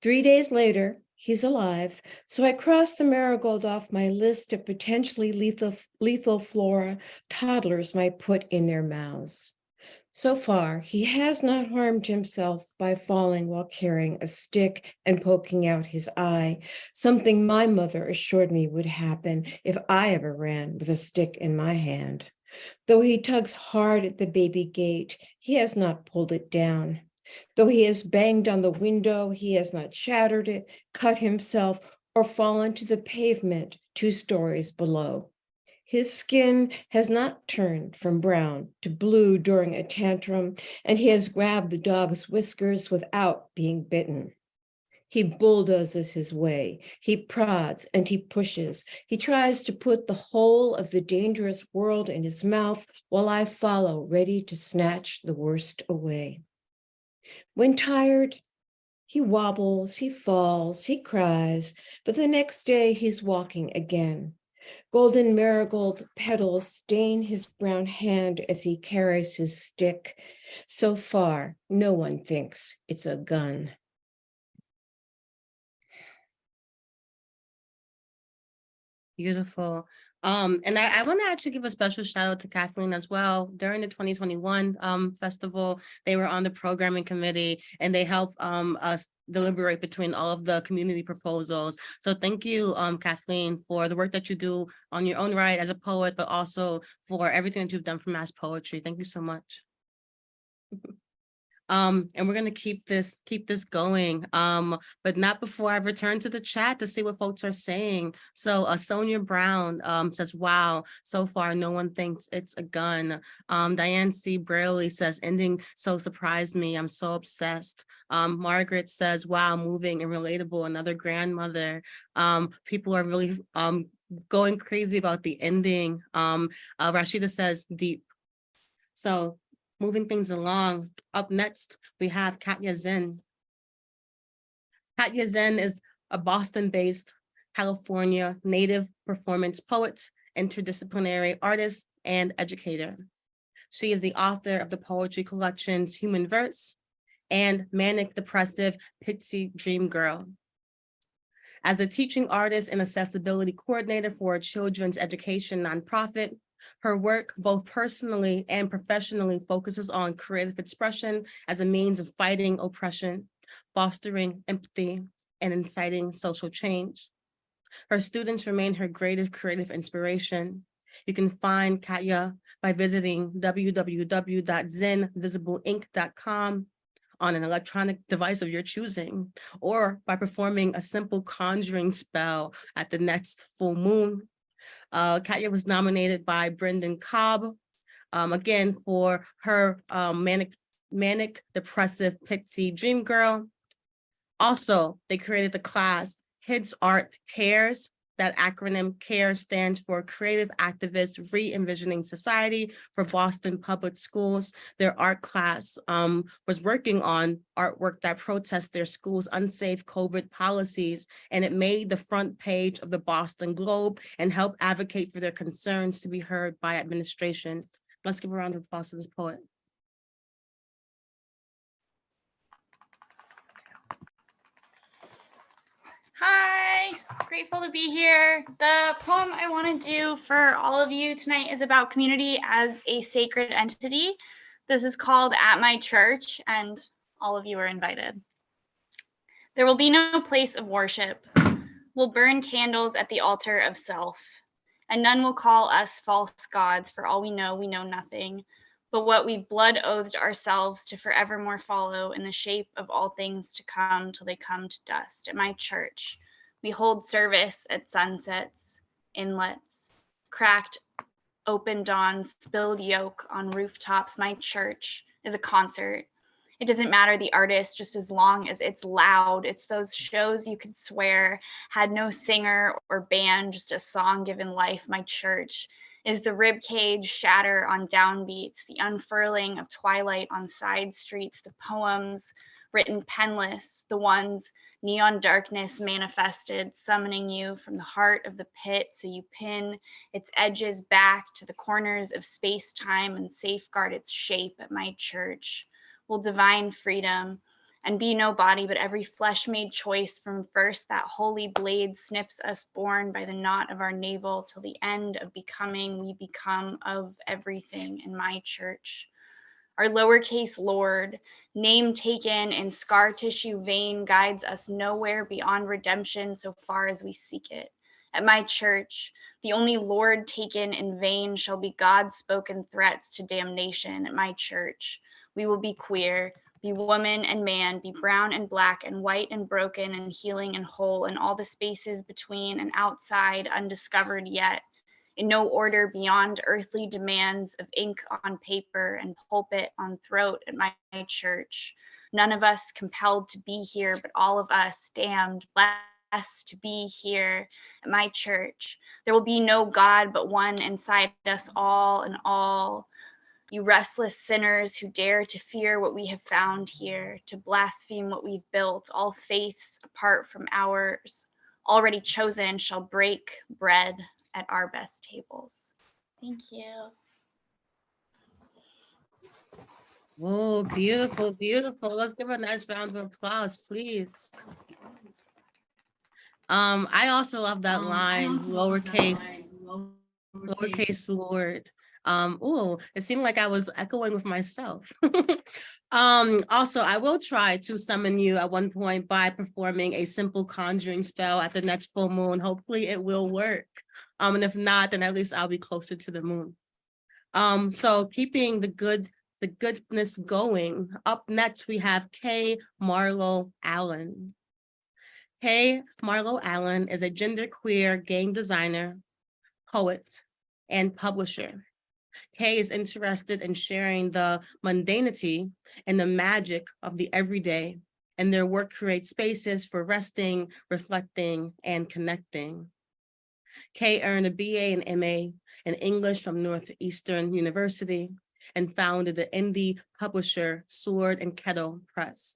3 days later, he's alive, so I cross the marigold off my list of potentially lethal flora toddlers might put in their mouths. So far, he has not harmed himself by falling while carrying a stick and poking out his eye, something my mother assured me would happen if I ever ran with a stick in my hand. Though he tugs hard at the baby gate, he has not pulled it down. Though he has banged on the window, he has not shattered it, cut himself, or fallen to the pavement 2 stories below. His skin has not turned from brown to blue during a tantrum, and he has grabbed the dog's whiskers without being bitten. He bulldozes his way. He prods and he pushes. He tries to put the whole of the dangerous world in his mouth while I follow, ready to snatch the worst away. When tired, he wobbles, he falls, he cries, but the next day he's walking again. Golden marigold petals stain his brown hand as he carries his stick. So far, no one thinks it's a gun. Beautiful. And I want to actually give a special shout out to Kathleen as well. During the 2021 festival, they were on the programming committee and they helped us deliberate between all of the community proposals. So thank you, Kathleen, for the work that you do on your own right as a poet, but also for everything that you've done for mass poetry. Thank you so much. And we're gonna keep this going, but not before I return to the chat to see what folks are saying. So Sonia Brown says, wow, so far no one thinks it's a gun. Diane C. Braley says, ending so surprised me, I'm so obsessed. Margaret says, wow, moving and relatable, another grandmother. People are really going crazy about the ending. Rashida says, deep. So moving things along, up next, we have Katya Zen. Katya Zen is a Boston-based California native performance poet, interdisciplinary artist, and educator. She is the author of the poetry collections Human Verse and Manic Depressive Pixie Dream Girl. As a teaching artist and accessibility coordinator for a children's education nonprofit, her work, both personally and professionally, focuses on creative expression as a means of fighting oppression, fostering empathy, and inciting social change. Her students remain her greatest creative inspiration. You can find Katya by visiting www.zenvisibleink.com on an electronic device of your choosing, or by performing a simple conjuring spell at the next full moon. Katya was nominated by Brendan Cobb, again, for her manic depressive pixie dream girl. Also, they created the class Kids Art Cares. That acronym CARE stands for Creative Activists Re-Envisioning Society for Boston Public Schools. Their art class was working on artwork that protests their school's unsafe COVID policies, and it made the front page of the Boston Globe and helped advocate for their concerns to be heard by administration. Let's give a round of applause to this poet. Hi, grateful to be here. The poem I want to do for all of you tonight is about community as a sacred entity. This is called At My Church, and all of you are invited. There will be no place of worship. We'll burn candles at the altar of self, and none will call us false gods. For all we know nothing, but what we've blood oathed ourselves to forevermore follow in the shape of all things to come till they come to dust. At my church, We hold service at sunsets, inlets, cracked open dawns, spilled yolk on rooftops. My church is a concert. It doesn't matter the artist, just as long as it's loud. It's those shows you could swear had no singer or band, just a song given life. My church is the rib cage shatter on downbeats, the unfurling of twilight on side streets, the poems written penless, the ones neon darkness manifested, summoning you from the heart of the pit so you pin its edges back to the corners of space-time and safeguard its shape. At my church will divine freedom and be no body, but every flesh-made choice from first that holy blade snips us born by the knot of our navel till the end of becoming we become of everything in my church. Our lowercase Lord, name taken in scar tissue vein, guides us nowhere beyond redemption so far as we seek it. At my church, the only Lord taken in vain shall be God's spoken threats to damnation. At my church, we will be queer, be woman and man, be brown and black and white and broken and healing and whole, and all the spaces between and outside undiscovered yet, in no order beyond earthly demands of ink on paper and pulpit on throat. At my church. None of us compelled to be here, but all of us damned, blessed to be here at my church. There will be no God but one inside us all and all. You restless sinners who dare to fear what we have found here, to blaspheme what we've built, all faiths apart from ours, already chosen, shall break bread at our best tables. Thank you. Oh, beautiful, beautiful. Let's give her a nice round of applause, please. I also love that line, lowercase Lord. Oh, it seemed like I was echoing with myself. Also, I will try to summon you at one point by performing a simple conjuring spell at the next full moon. Hopefully it will work. And if not, then at least I'll be closer to the moon. So keeping the goodness going. Up next, we have Kay Marlowe Allen. Kay Marlowe Allen is a genderqueer game designer, poet, and publisher. Kay is interested in sharing the mundanity and the magic of the everyday, and their work creates spaces for resting, reflecting, and connecting. Kay earned a BA and MA in English from Northeastern University and founded the indie publisher Sword and Kettle Press.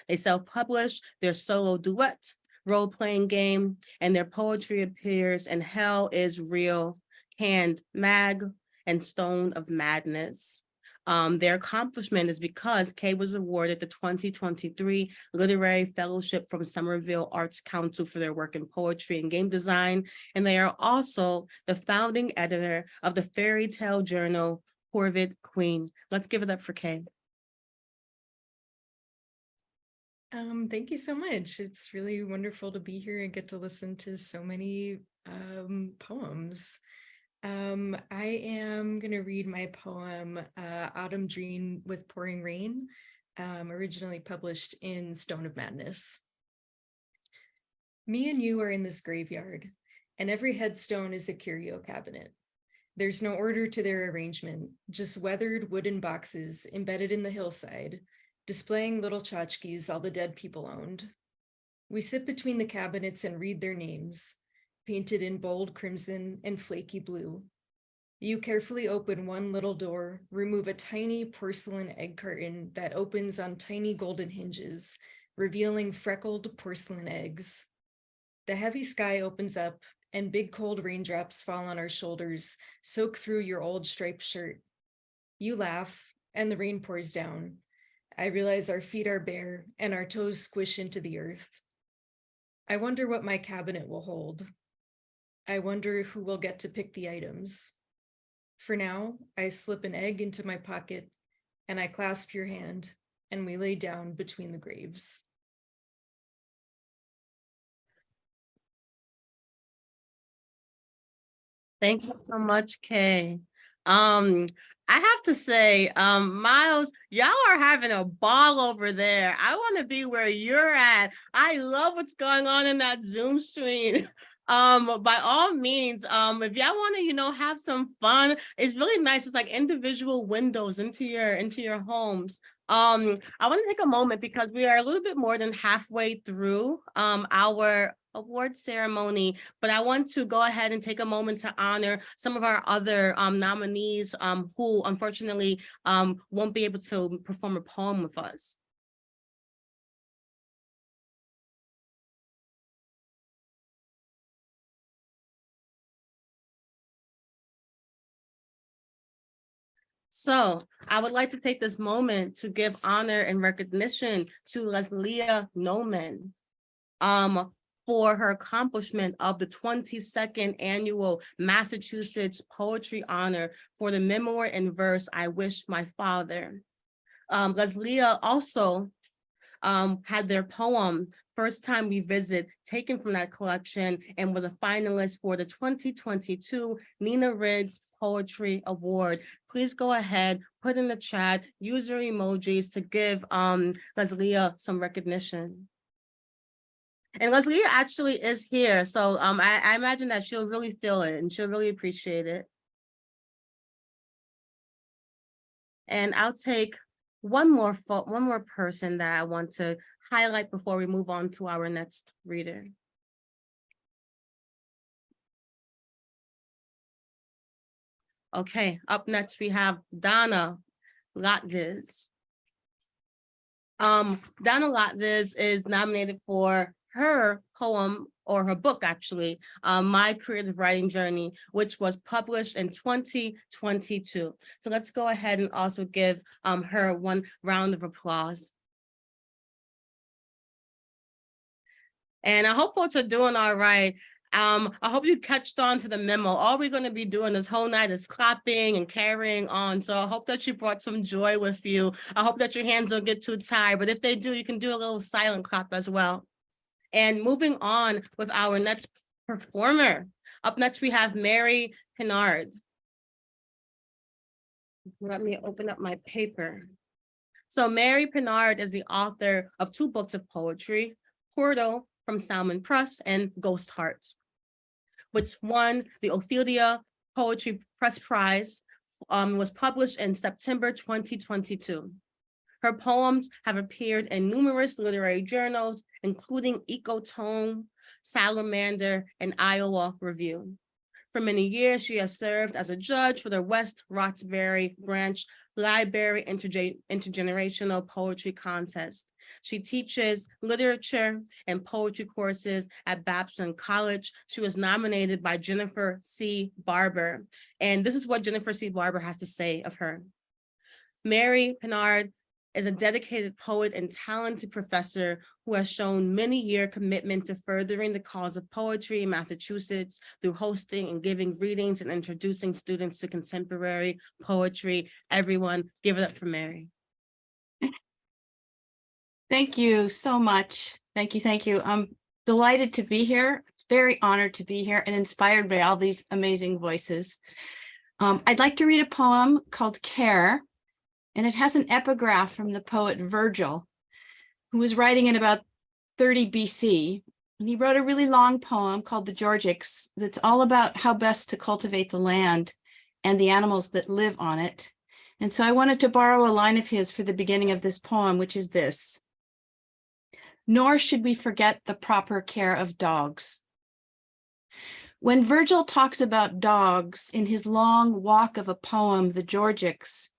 They self-publish their solo duet, role-playing game, and their poetry appears in Hell is Real, Canned Mag, and Stone of Madness. Their accomplishment is because Kay was awarded the 2023 Literary Fellowship from Somerville Arts Council for their work in poetry and game design, and they are also the founding editor of the fairy tale journal, Corvid Queen. Let's give it up for Kay. Thank you so much. It's really wonderful to be here and get to listen to so many poems. I am going to read my poem, Autumn Dream with Pouring Rain, originally published in Stone of Madness. Me and you are in this graveyard, and every headstone is a curio cabinet. There's no order to their arrangement, just weathered wooden boxes embedded in the hillside, displaying little tchotchkes all the dead people owned. We sit between the cabinets and read their names, painted in bold crimson and flaky blue. You carefully open one little door, remove a tiny porcelain egg carton that opens on tiny golden hinges, revealing freckled porcelain eggs. The heavy sky opens up and big cold raindrops fall on our shoulders, soak through your old striped shirt. You laugh and the rain pours down. I realize our feet are bare and our toes squish into the earth. I wonder what my cabinet will hold. I wonder who will get to pick the items. For now, I slip an egg into my pocket and I clasp your hand and we lay down between the graves. Thank you so much, Kay. I have to say, Miles, y'all are having a ball over there. I want to be where you're at. I love what's going on in that Zoom stream. By all means, if y'all want to, have some fun, it's really nice. It's like individual windows into your homes. I want to take a moment because we are a little bit more than halfway through our award ceremony, but I want to go ahead and take a moment to honor some of our other nominees who unfortunately won't be able to perform a poem with us. So I would like to take this moment to give honor and recognition to Leslia Noman for her accomplishment of the 22nd Annual Massachusetts Poetry Honor for the memoir in verse, I Wish My Father. Leslia also had their poem, First Time We Visit, taken from that collection and was a finalist for the 2022 Nina Riggs Poetry Award. Please go ahead, put in the chat, use your emojis to give Leslia some recognition. And Leslia actually is here, so I imagine that she'll really feel it and she'll really appreciate it. And I'll take one more person that I want to highlight before we move on to our next reader. Okay, up next we have Donna Latviz. Donna Latviz is nominated for her poem, or her book actually, My Creative Writing Journey, which was published in 2022. So let's go ahead and also give her one round of applause. And I hope folks are doing all right. I hope you catched on to the memo. All we're going to be doing this whole night is clapping and carrying on. So I hope that you brought some joy with you. I hope that your hands don't get too tired, but if they do, you can do a little silent clap as well. And moving on with our next performer. Up next, we have Mary Pinard. Let me open up my paper. So Mary Pinard is the author of 2 books of poetry, Portal from Salmon Press and Ghost Heart, which won the Ophelia Poetry Press Prize, was published in September 2022. Her poems have appeared in numerous literary journals, including Ecotone, Salamander, and Iowa Review. For many years, she has served as a judge for the West Roxbury Branch Library Intergenerational Poetry Contest. She teaches literature and poetry courses at Babson College. She was nominated by Jennifer C. Barber. And this is what Jennifer C. Barber has to say of her. Mary Pinard is a dedicated poet and talented professor who has shown many-year commitment to furthering the cause of poetry in Massachusetts through hosting and giving readings and introducing students to contemporary poetry. Everyone, give it up for Mary. Thank you so much. Thank you. Thank you. I'm delighted to be here, very honored to be here and inspired by all these amazing voices. I'd like to read a poem called Care, and it has an epigraph from the poet Virgil, who was writing in about 30 BC. And he wrote a really long poem called the Georgics that's all about how best to cultivate the land and the animals that live on it. And so I wanted to borrow a line of his for the beginning of this poem, which is this: nor should we forget the proper care of dogs. When Virgil talks about dogs in his long walk of a poem, the Georgics,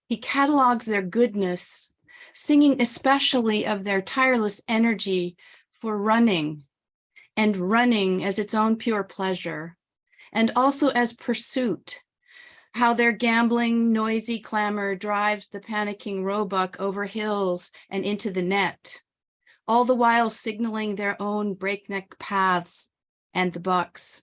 he catalogs their goodness, singing especially of their tireless energy for running, and running as its own pure pleasure, and also as pursuit, how their gambling, noisy clamor drives the panicking roebuck over hills and into the net, all the while signaling their own breakneck paths and the bucks.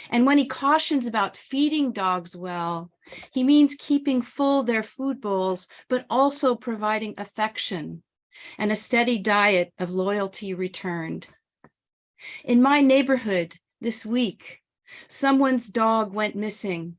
And when he cautions about feeding dogs well, he means keeping full their food bowls, but also providing affection and a steady diet of loyalty returned. In my neighborhood this week, someone's dog went missing,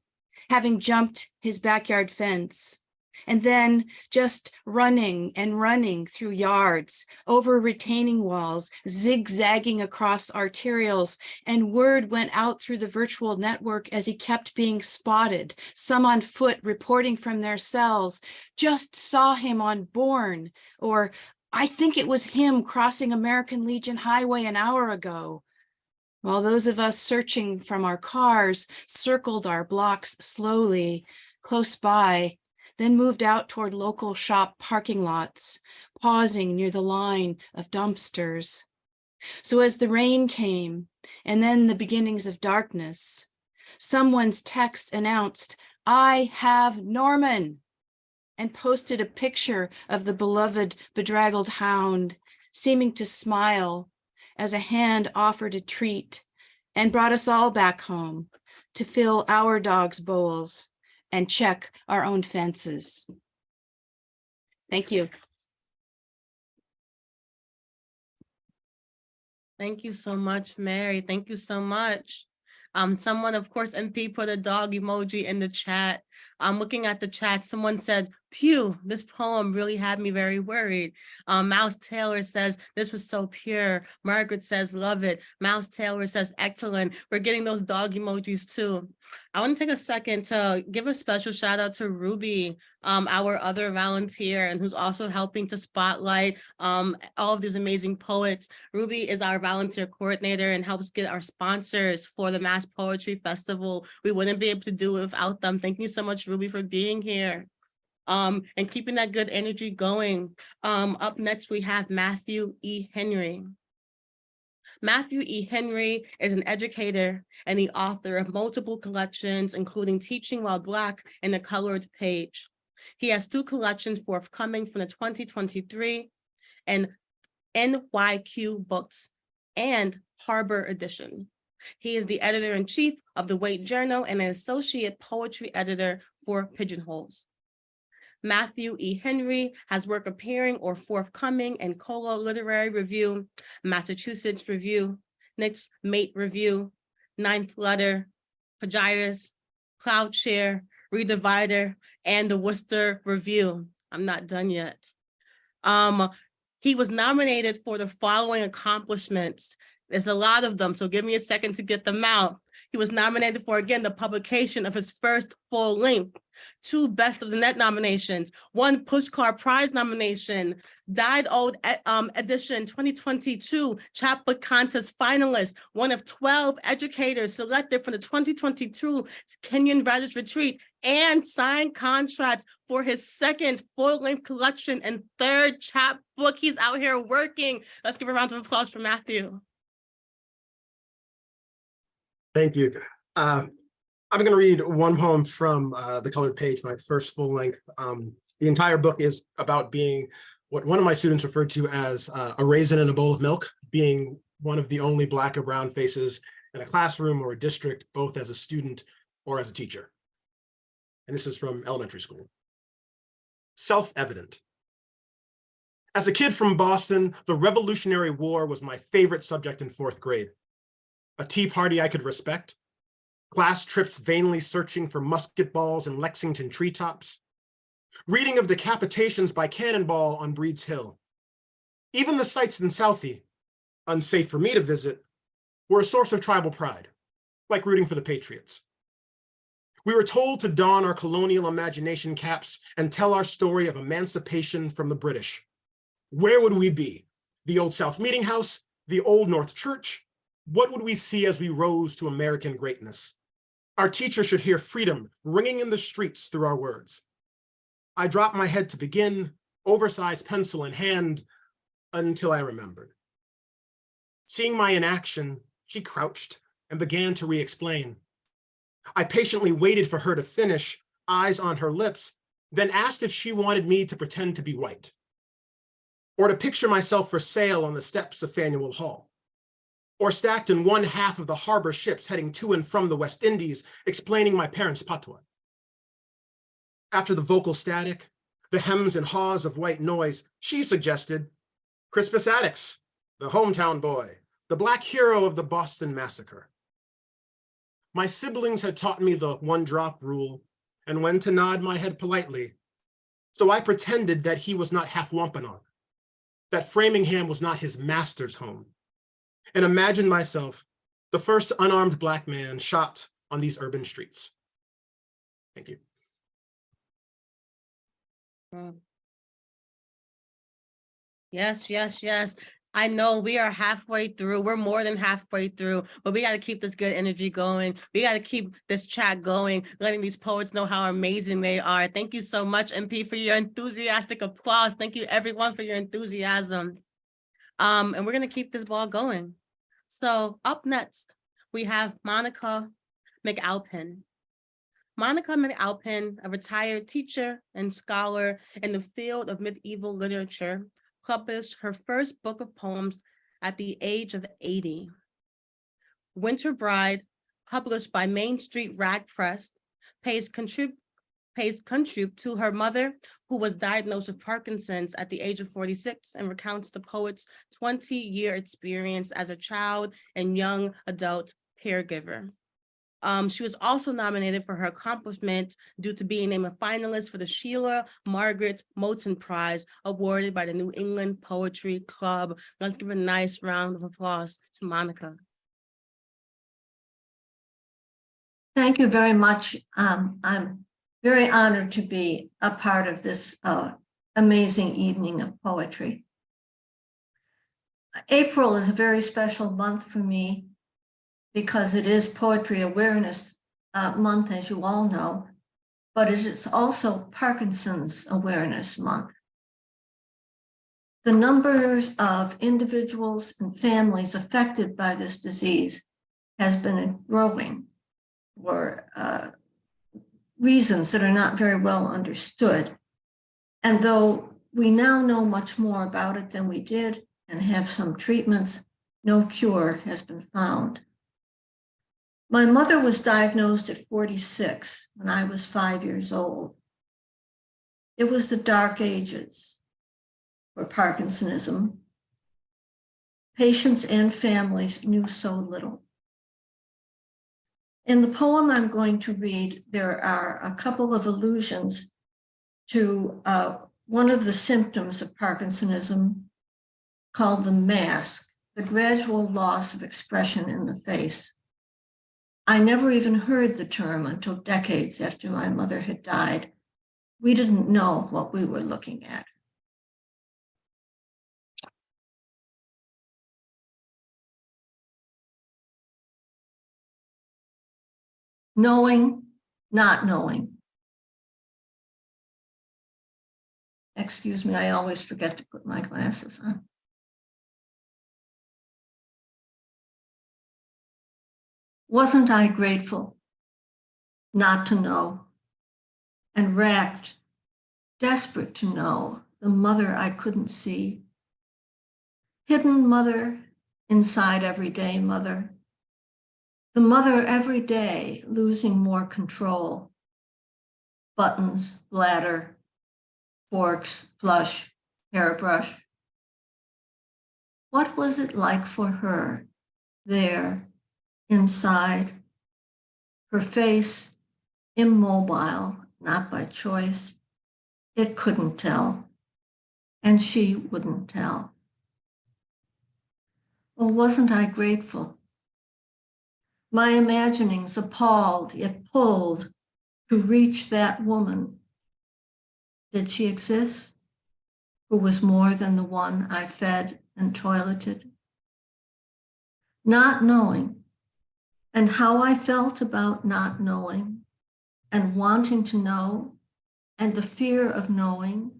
having jumped his backyard fence, and then just running and running through yards, over retaining walls, zigzagging across arterials, and word went out through the virtual network as he kept being spotted, some on foot reporting from their cells, just saw him on Bourne, or I think it was him crossing American Legion Highway an hour ago. While those of us searching from our cars circled our blocks slowly, close by, then moved out toward local shop parking lots, pausing near the line of dumpsters. So as the rain came, and then the beginnings of darkness, someone's text announced, "I have Norman," and posted a picture of the beloved bedraggled hound, seeming to smile as a hand offered a treat and brought us all back home to fill our dogs' bowls and check our own fences. Thank you. Thank you so much, Mary. Thank you so much. Someone, of course, MP put a dog emoji in the chat. I'm looking at the chat. Someone said, "Pew, this poem really had me very worried." Mouse Taylor says, "This was so pure." Margaret says, "Love it." Mouse Taylor says, "Excellent." We're getting those dog emojis too. I want to take a second to give a special shout out to Ruby, our other volunteer, and who's also helping to spotlight all of these amazing poets. Ruby is our volunteer coordinator and helps get our sponsors for the Mass Poetry Festival. We wouldn't be able to do it without them. Thank you so much, Ruby, for being here. And keeping that good energy going. Up next, we have Matthew E. Henry. Matthew E. Henry is an educator and the author of multiple collections, including Teaching While Black and The Colored Page. He has 2 collections forthcoming from the 2023 and NYQ Books and Harbor Edition. He is the editor-in-chief of the Wait Journal and an associate poetry editor for Pigeonholes. Matthew E. Henry has work appearing or forthcoming in Cola Literary Review, Massachusetts Review, Nick's Mate Review, Ninth Letter, Pagirus, Cloudshare, Redivider, and the Worcester Review. I'm not done yet. He was nominated for the following accomplishments. There's a lot of them, so give me a second to get them out. He was nominated for, again, the publication of his first full length, 2 Best of the Net nominations, 1 Pushcart Prize nomination, Died Old Edition 2022 Chapbook Contest finalist, one of 12 educators selected for the 2022 Kenyon Writers Retreat, and signed contracts for his 2nd full-length collection and 3rd chapbook. He's out here working. Let's give a round of applause for Matthew. Thank you. I'm going to read one poem from The Colored Page, my first full length. The entire book is about being what one of my students referred to as a raisin in a bowl of milk, being one of the only Black or brown faces in a classroom or a district, both as a student or as a teacher. And this is from elementary school. Self-evident. As a kid from Boston, the Revolutionary War was my favorite subject in 4th grade. A tea party I could respect, class trips vainly searching for musket balls in Lexington treetops, reading of decapitations by cannonball on Breed's Hill. Even the sites in Southie, unsafe for me to visit, were a source of tribal pride, like rooting for the Patriots. We were told to don our colonial imagination caps and tell our story of emancipation from the British. Where would we be? The Old South Meeting House? The Old North Church? What would we see as we rose to American greatness? Our teacher should hear freedom ringing in the streets through our words. I dropped my head to begin, oversized pencil in hand, until I remembered. Seeing my inaction, she crouched and began to re-explain. I patiently waited for her to finish, eyes on her lips, then asked if she wanted me to pretend to be white, or to picture myself for sale on the steps of Faneuil Hall, or stacked in one half of the harbor ships heading to and from the West Indies, explaining my parents' patois. After the vocal static, the hems and haws of white noise, she suggested Crispus Attucks, the hometown boy, the Black hero of the Boston Massacre. My siblings had taught me the one-drop rule and when to nod my head politely. So I pretended that he was not half Wampanoag, that Framingham was not his master's home, and imagined myself the first unarmed Black man shot on these urban streets. Thank you. Yes, yes, yes. I know we are halfway through. We're more than halfway through, but we got to keep this good energy going. We got to keep this chat going, letting these poets know how amazing they are. Thank you so much, MP, for your enthusiastic applause. Thank you, everyone, for your enthusiasm. And we're going to keep this ball going. So up next, we have Monica McAlpin. Monica McAlpin, a retired teacher and scholar in the field of medieval literature, published her first book of poems at the age of 80. Winter Bride, published by Main Street Rag Press, pays contribute to her mother, who was diagnosed with Parkinson's at the age of 46, and recounts the poet's 20-year experience as a child and young adult caregiver. She was also nominated for her accomplishment due to being named a finalist for the Sheila Margaret Moulton Prize, awarded by the New England Poetry Club. Let's give a nice round of applause to Monica. Thank you very much. I'm very honored to be a part of this amazing evening of poetry. April is a very special month for me because it is Poetry Awareness Month, as you all know, but it is also Parkinson's Awareness Month. The numbers of individuals and families affected by this disease has been growing for reasons that are not very well understood. And though we now know much more about it than we did and have some treatments, no cure has been found. My mother was diagnosed at 46 when I was 5 years old. It was the dark ages for Parkinsonism. Patients and families knew so little. In the poem I'm going to read, there are a couple of allusions to one of the symptoms of Parkinsonism called the mask, the gradual loss of expression in the face. I never even heard the term until decades after my mother had died. We didn't know what we were looking at. Knowing, not knowing. Excuse me, I always forget to put my glasses on. Wasn't I grateful not to know, and racked, desperate to know the mother I couldn't see? Hidden mother inside everyday mother. The mother every day losing more control. Buttons, bladder, forks, flush, hairbrush. What was it like for her there inside? Her face immobile, not by choice. It couldn't tell, and she wouldn't tell. Oh, wasn't I grateful? My imaginings appalled, yet pulled to reach that woman. Did she exist? Who was more than the one I fed and toileted? Not knowing, and how I felt about not knowing, and wanting to know, and the fear of knowing,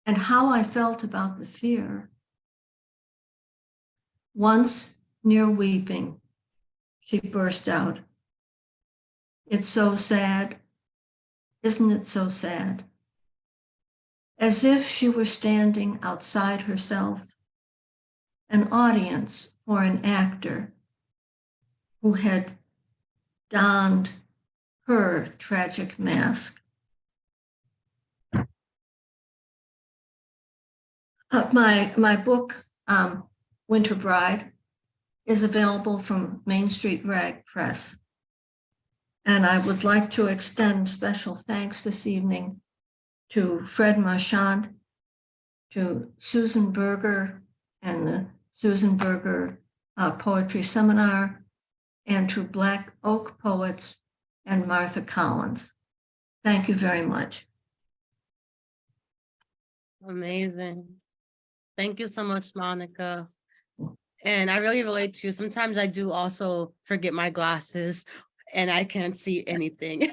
and how I felt about the fear. Once, near weeping, she burst out. It's so sad. Isn't it so sad? As if she were standing outside herself, an audience for an actor who had donned her tragic mask. My book, Winter Bride, is available from Main Street Rag Press. And I would like to extend special thanks this evening to Fred Marchand, to Susan Berger and the Susan Berger Poetry Seminar, and to Black Oak Poets and Martha Collins. Thank you very much. Amazing. Thank you so much, Monica. And I really relate to you. Sometimes I do also forget my glasses and I can't see anything.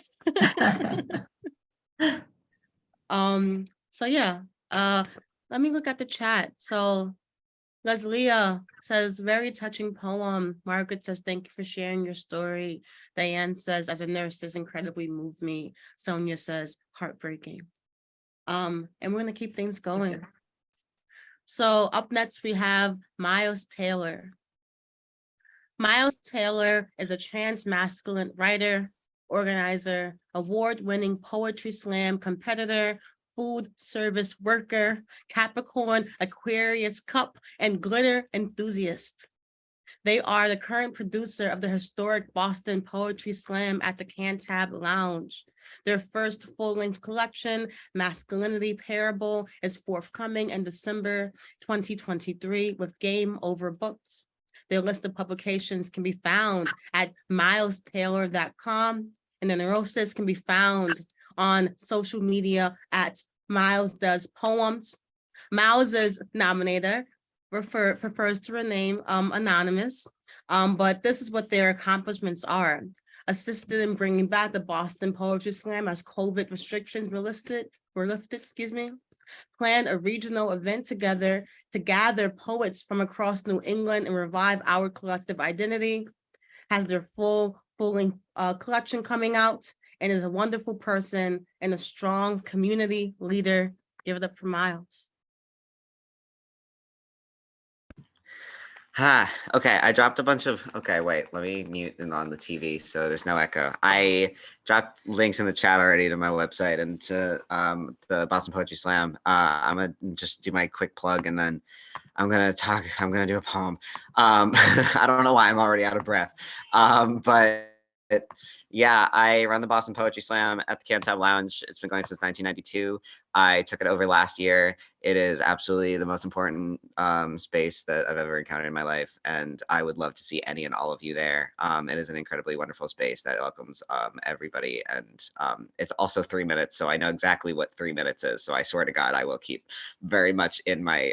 So yeah, let me look at the chat. So Leslia says, very touching poem. Margaret says, thank you for sharing your story. Diane says, as a nurse, this incredibly moved me. Sonia says, heartbreaking. And we're gonna keep things going. So up next we have Miles Taylor. Miles Taylor is a trans-masculine writer, organizer, award-winning poetry slam competitor, food service worker, Capricorn, Aquarius cup, and glitter enthusiast. They are the current producer of the historic Boston Poetry Slam at the Cantab Lounge. Their first full-length collection, Masculinity Parable, is forthcoming in December 2023 with Game Over Books. Their list of publications can be found at milestaylor.com, and the Neurosis can be found on social media at Miles Does Poems. Miles's nominator prefers to remain anonymous, but this is what their accomplishments are. Assisted in bringing back the Boston Poetry Slam as COVID restrictions were lifted, planned a regional event together to gather poets from across New England and revive our collective identity, has their full-length collection coming out, and is a wonderful person and a strong community leader. Give it up for Miles. Okay, I dropped a bunch of, okay, wait, let me mute and on the TV so there's no echo. I dropped links in the chat already to my website and to the Boston Poetry Slam. I'm gonna just do my quick plug and then I'm gonna do a poem. I don't know why I'm already out of breath. But yeah, I run the Boston Poetry Slam at the Cantab Lounge. It's been going since 1992. I took it over last year. It is absolutely the most important space that I've ever encountered in my life, and I would love to see any and all of you there. It is an incredibly wonderful space that welcomes everybody, and it's also 3 minutes, so I know exactly what 3 minutes is. So I swear to God, I will keep very much in my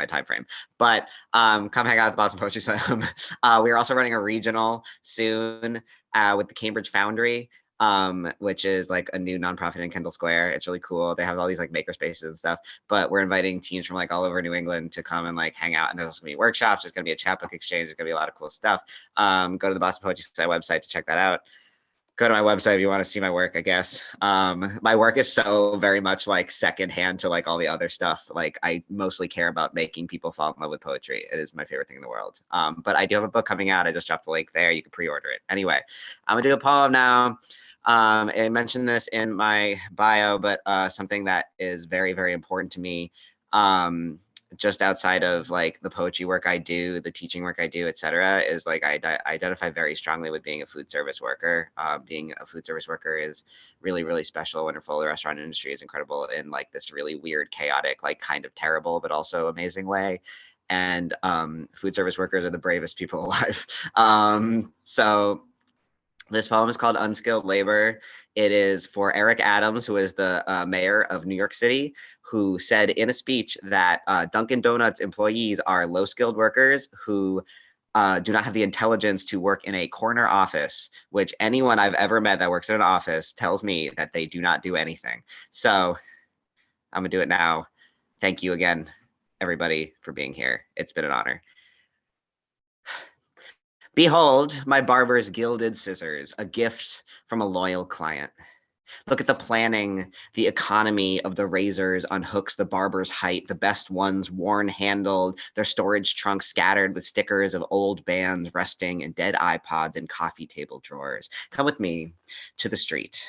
time frame. But come hang out at the Boston Poetry Slam. We are also running a regional soon with the Cambridge Foundry, which is like a new nonprofit in Kendall Square. It's really cool. They have all these like maker spaces and stuff, but we're inviting teams from like all over New England to come and like hang out. And there's also gonna be workshops. There's gonna be a chapbook exchange. There's gonna be a lot of cool stuff. Go to the Boston Poetry Society website to check that out. Go to my website if you want to see my work, I guess. My work is so very much like secondhand to like all the other stuff. Like I mostly care about making people fall in love with poetry. It is my favorite thing in the world. But I do have a book coming out. I just dropped the link there. You can pre-order it. Anyway, I'm gonna do a poem now. I mentioned this in my bio, but something that is very, very important to me, just outside of like the poetry work I do, the teaching work I do, etc., is like I identify very strongly with being a food service worker. Being a food service worker is really, really special, wonderful. The restaurant industry is incredible in like this really weird, chaotic, like kind of terrible, but also amazing way. And food service workers are the bravest people alive. So this poem is called Unskilled Labor. It is for Eric Adams, who is the mayor of New York City, who said in a speech that Dunkin' Donuts employees are low-skilled workers who do not have the intelligence to work in a corner office, which anyone I've ever met that works in an office tells me that they do not do anything. So I'm gonna do it now. Thank you again, everybody, for being here. It's been an honor. Behold, my barber's gilded scissors, a gift from a loyal client. Look at the planning, the economy of the razors unhooks the barber's height, the best ones worn handled, their storage trunks scattered with stickers of old bands resting in dead iPods and coffee table drawers. Come with me to the street.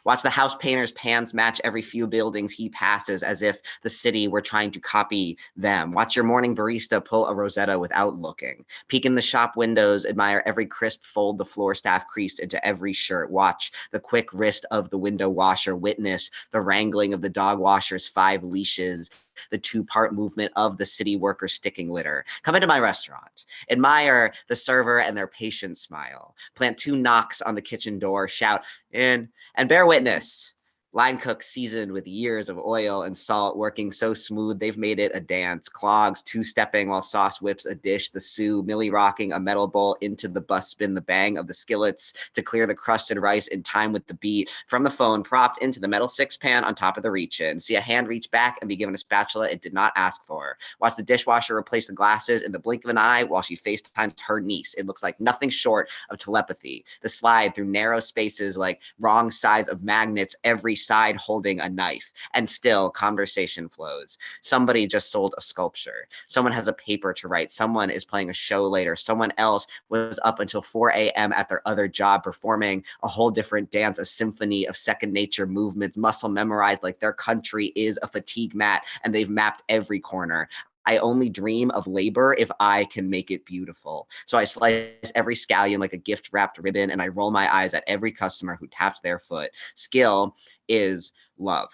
Watch the house painter's pans match every few buildings he passes as if the city were trying to copy them. Watch your morning barista pull a Rosetta without looking. Peek in the shop windows, admire every crisp fold the floor staff creased into every shirt. Watch the quick wrist of the window washer, witness the wrangling of the dog washer's 5 leashes, the 2-part movement of the city worker sticking litter. Come into my restaurant. Admire the server and their patient smile. Plant 2 knocks on the kitchen door, shout in, and bear witness. Line cooks seasoned with years of oil and salt, working so smooth they've made it a dance. Clogs 2-stepping while sauce whips a dish. The Sioux Millie rocking a metal bowl into the bus spin. The bang of the skillets to clear the crusted rice in time with the beat. From the phone, propped into the metal 6-pan on top of the reach-in. See a hand reach back and be given a spatula it did not ask for. Watch the dishwasher replace the glasses in the blink of an eye while she FaceTimes her niece. It looks like nothing short of telepathy. The slide through narrow spaces like wrong sides of magnets, every side holding a knife, and still conversation flows. Somebody just sold a sculpture. Someone has a paper to write. Someone is playing a show later. Someone else was up until 4 a.m. at their other job performing a whole different dance, a symphony of second nature movements, muscle memorized like their country is a fatigue mat and they've mapped every corner. I only dream of labor if I can make it beautiful. So I slice every scallion like a gift wrapped ribbon, and I roll my eyes at every customer who taps their foot. Skill is love.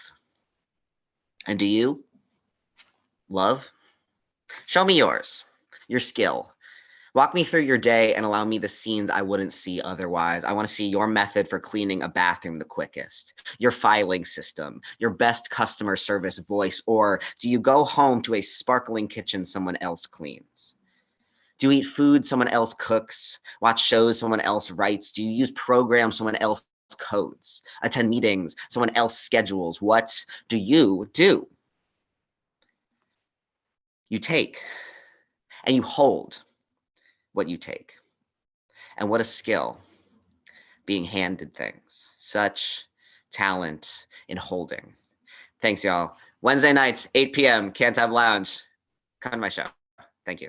And do you love? Show me yours, your skill. Walk me through your day and allow me the scenes I wouldn't see otherwise. I want to see your method for cleaning a bathroom the quickest, your filing system, your best customer service voice, or do you go home to a sparkling kitchen someone else cleans? Do you eat food someone else cooks, watch shows someone else writes? Do you use programs someone else codes, attend meetings someone else schedules? What do? You take and you hold what you take. And what a skill being handed things. Such talent in holding. Thanks, y'all. Wednesday nights, 8 p.m., Can't Have Lounge. Come to my show. Thank you.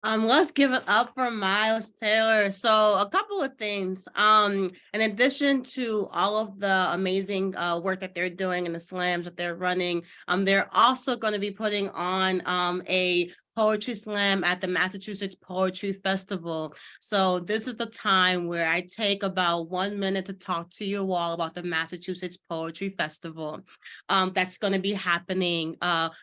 Let's give it up for Miles Taylor. So a couple of things. In addition to all of the amazing work that they're doing and the slams that they're running, they're also going to be putting on a poetry slam at the Massachusetts Poetry Festival. So this is the time where I take about 1 minute to talk to you all about the Massachusetts Poetry Festival. That's going to be happening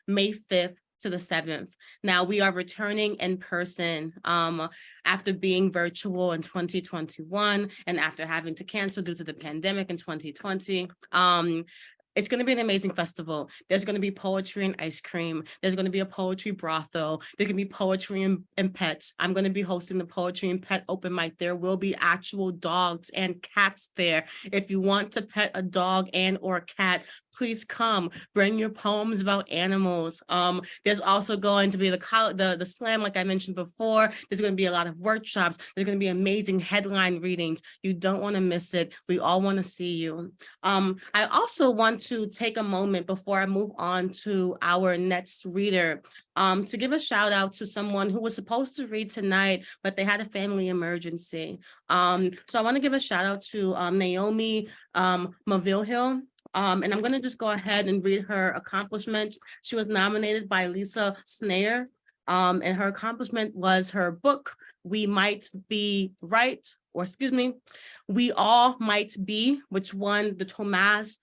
May 5th to the 7th. Now we are returning in person after being virtual in 2021 and after having to cancel due to the pandemic in 2020. It's going to be an amazing festival. There's going to be poetry and ice cream. There's going to be a poetry brothel. There can be poetry and pets. I'm going to be hosting the poetry and pet open mic. There will be actual dogs and cats there. If you want to pet a dog and or a cat, please come. Bring your poems about animals. There's also going to be the slam, like I mentioned before. There's going to be a lot of workshops. There's going to be amazing headline readings. You don't want to miss it. We all want to see you. I also want to take a moment before I move on to our next reader to give a shout out to someone who was supposed to read tonight, but they had a family emergency. So I want to give a shout out to Naomi Maville. And I'm going to just go ahead and read her accomplishments. She was nominated by Lisa Snayer, and her accomplishment was her book, We All Might Be, which won the Tomas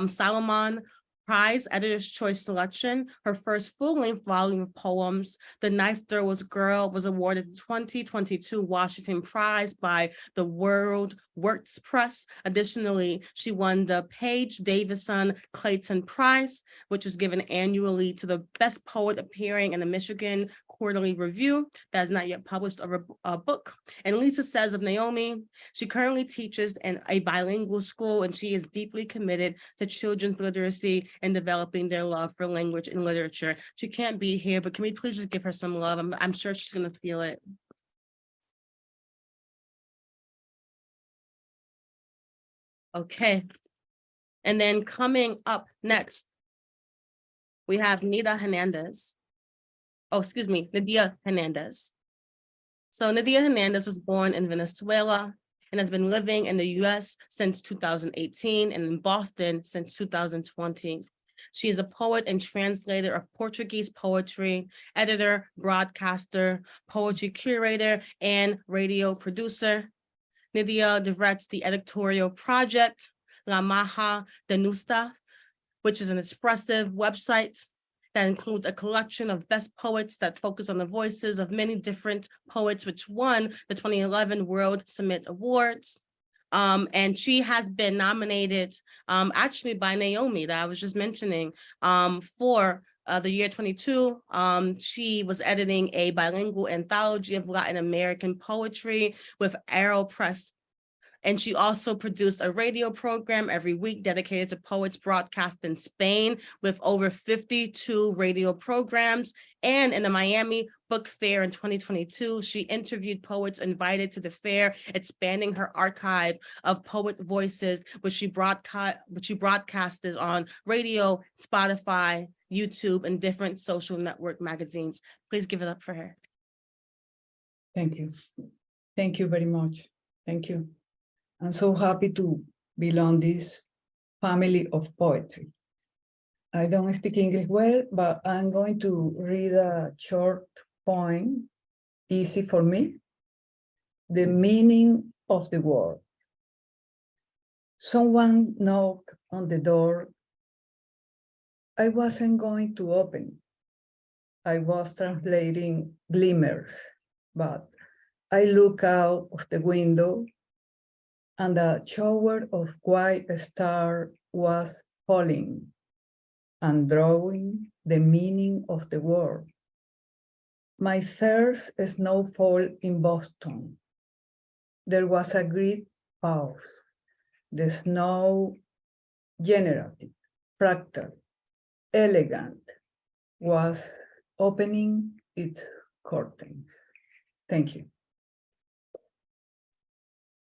Salomon Prize Editor's Choice Selection. Her first full-length volume of poems, The Knife Thrower's Girl, was awarded the 2022 Washington Prize by the World Works Press. Additionally, she won the Paige Davison Clayton Prize, which is given annually to the best poet appearing in the Michigan Quarterly Review that has not yet published a book. And Lisa says of Naomi, she currently teaches in a bilingual school, and she is deeply committed to children's literacy and developing their love for language and literature. She can't be here, but can we please just give her some love? I'm sure she's going to feel it. Okay. And then coming up next, we have Nadia Hernandez. So Nadia Hernandez was born in Venezuela, and has been living in the US since 2018 and in Boston since 2020. She is a poet and translator of Portuguese poetry, editor, broadcaster, poetry curator, and radio producer. Nydia directs the editorial project, La Maja Denusta, which is an expressive website that includes a collection of best poets that focus on the voices of many different poets, which won the 2011 World Summit Awards. And she has been nominated actually by Naomi that I was just mentioning for the year 22. She was editing a bilingual anthology of Latin American poetry with Arrow Press. And she also produced a radio program every week dedicated to poets broadcast in Spain with over 52 radio programs. And in the Miami Book Fair in 2022, she interviewed poets invited to the fair, expanding her archive of poet voices, which she broadcasted on radio, Spotify, YouTube, and different social network magazines. Please give it up for her. Thank you. Thank you very much. Thank you. I'm so happy to belong this family of poetry. I don't speak English well, but I'm going to read a short poem, easy for me. The meaning of the word. Someone knocked on the door. I wasn't going to open. I was translating glimmers, but I look out of the window and a shower of white stars was falling and drawing the meaning of the word. My first snowfall in Boston. There was a great pause. The snow, generative, fractal, elegant, was opening its curtains. Thank you.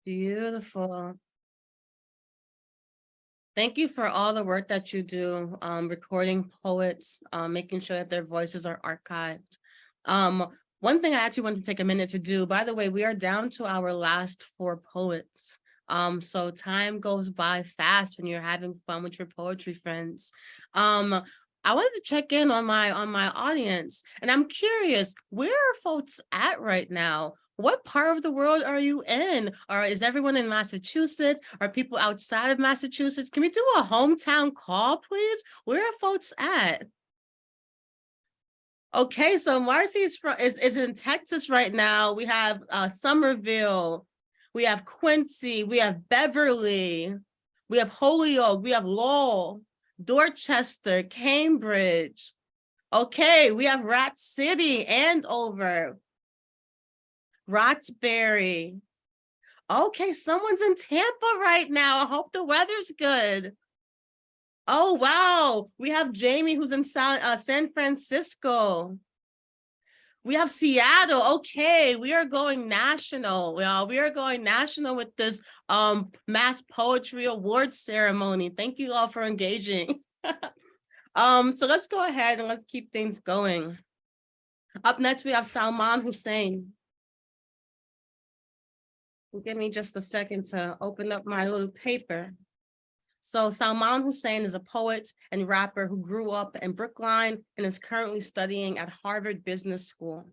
Beautiful. Thank you for all the work that you do, recording poets, making sure that their voices are archived. One thing I actually wanted to take a minute to do, by the way, we are down to our last 4 poets. So time goes by fast when you're having fun with your poetry friends. I wanted to check in on my audience, and I'm curious, where are folks at right now? What part of the world are you in? Or is everyone in Massachusetts? Are people outside of Massachusetts? Can we do a hometown call, please? Where are folks at? Okay, so Marcy is in Texas right now. We have Somerville, we have Quincy, we have Beverly, we have Holyoke, we have Lowell, Dorchester, Cambridge. Okay, we have Rat City, Andover, Roxbury. Okay, someone's in Tampa right now. I hope the weather's good. Oh, wow. We have Jamie who's in San Francisco. We have Seattle. Okay, we are going national. We are going national with this Mass Poetry Awards ceremony. Thank you all for engaging. So let's go ahead and let's keep things going. Up next, we have Salman Hussein. Give me just a second to open up my little paper. So Salman Hussein is a poet and rapper who grew up in Brookline and is currently studying at Harvard Business School.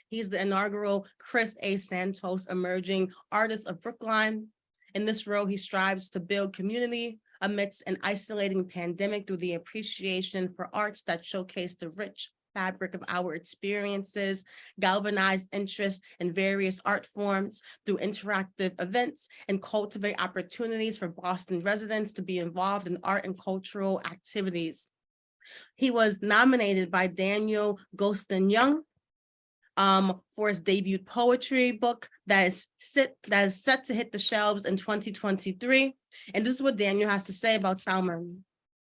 He's the inaugural Chris A. Santos Emerging Artist of Brookline. In this role, he strives to build community amidst an isolating pandemic through the appreciation for arts that showcase the rich fabric of our experiences, galvanize interest in various art forms through interactive events, and cultivate opportunities for Boston residents to be involved in art and cultural activities. He was nominated by Daniel Gostin Young for his debut poetry book that is set to hit the shelves in 2023. And this is what Daniel has to say about Salman.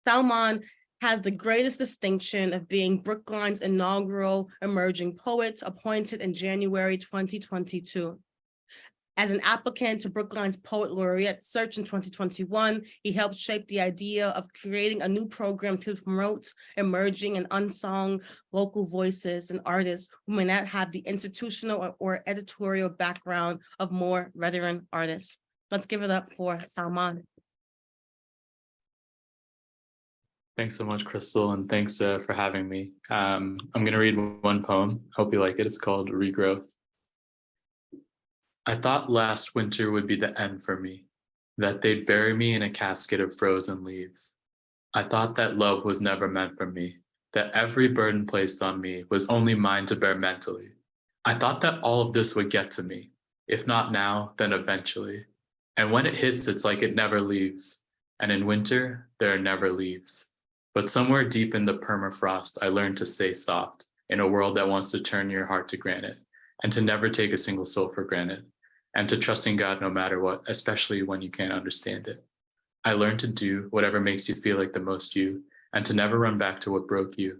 Salman has the greatest distinction of being Brookline's inaugural emerging poet, appointed in January 2022. As an applicant to Brookline's Poet Laureate Search in 2021, he helped shape the idea of creating a new program to promote emerging and unsung local voices and artists who may not have the institutional or editorial background of more veteran artists. Let's give it up for Salman. Thanks so much, Crystal, and thanks for having me. I'm going to read one poem. Hope you like it. It's called Regrowth. I thought last winter would be the end for me, that they'd bury me in a casket of frozen leaves. I thought that love was never meant for me, that every burden placed on me was only mine to bear mentally. I thought that all of this would get to me, if not now, then eventually. And when it hits, it's like it never leaves. And in winter, there are never leaves. But somewhere deep in the permafrost, I learned to stay soft in a world that wants to turn your heart to granite, and to never take a single soul for granted, and to trust in God no matter what, especially when you can't understand it. I learned to do whatever makes you feel like the most you, and to never run back to what broke you.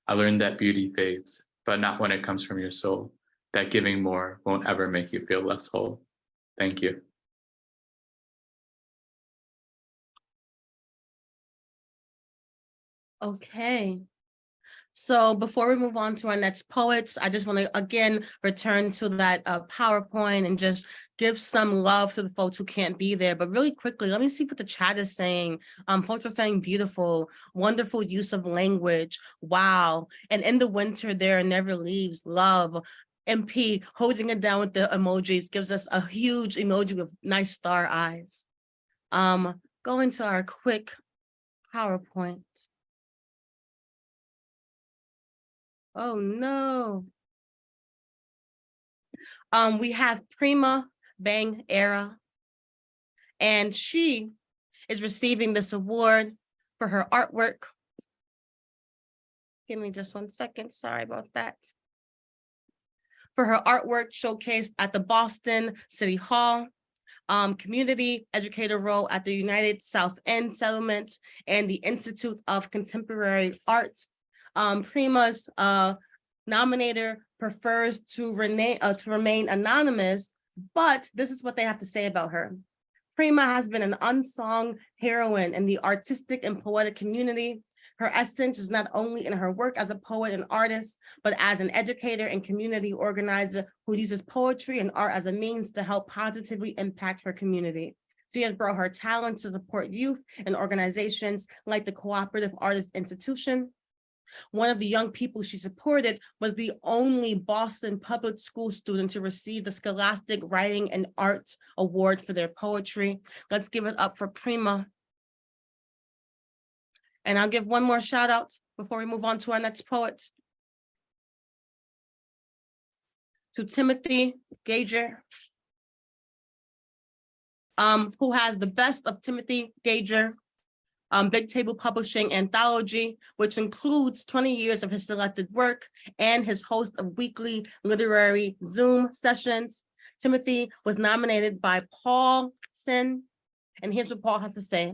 I learned that beauty fades, but not when it comes from your soul, that giving more won't ever make you feel less whole. Thank you. Okay. So before we move on to our next poets, I just want to again return to that PowerPoint and just give some love to the folks who can't be there. But really quickly, let me see what the chat is saying. Folks are saying beautiful, wonderful use of language. Wow. And in the winter, there are never leaves. Love. MP holding it down with the emojis gives us a huge emoji with nice star eyes. Going to our quick PowerPoint. Oh no. We have Prima Bang Era, and she is receiving this award for her artwork. Give me just 1 second, sorry about that. For her artwork showcased at the Boston City Hall, community educator role at the United South End Settlement and the Institute of Contemporary Art. Prima's nominator prefers to remain anonymous, but this is what they have to say about her. Prima has been an unsung heroine in the artistic and poetic community. Her essence is not only in her work as a poet and artist, but as an educator and community organizer who uses poetry and art as a means to help positively impact her community. She has brought her talents to support youth and organizations like the Cooperative Artists Institution. One of the young people she supported was the only Boston public school student to receive the Scholastic Writing and Arts Award for their poetry. Let's give it up for Prima. And I'll give one more shout out before we move on to our next poet. To Timothy Gager, who has the Best of Timothy Gager Big Table Publishing anthology, which includes 20 years of his selected work and his host of weekly literary Zoom sessions. Timothy was nominated by Paul Sin, and here's what Paul has to say.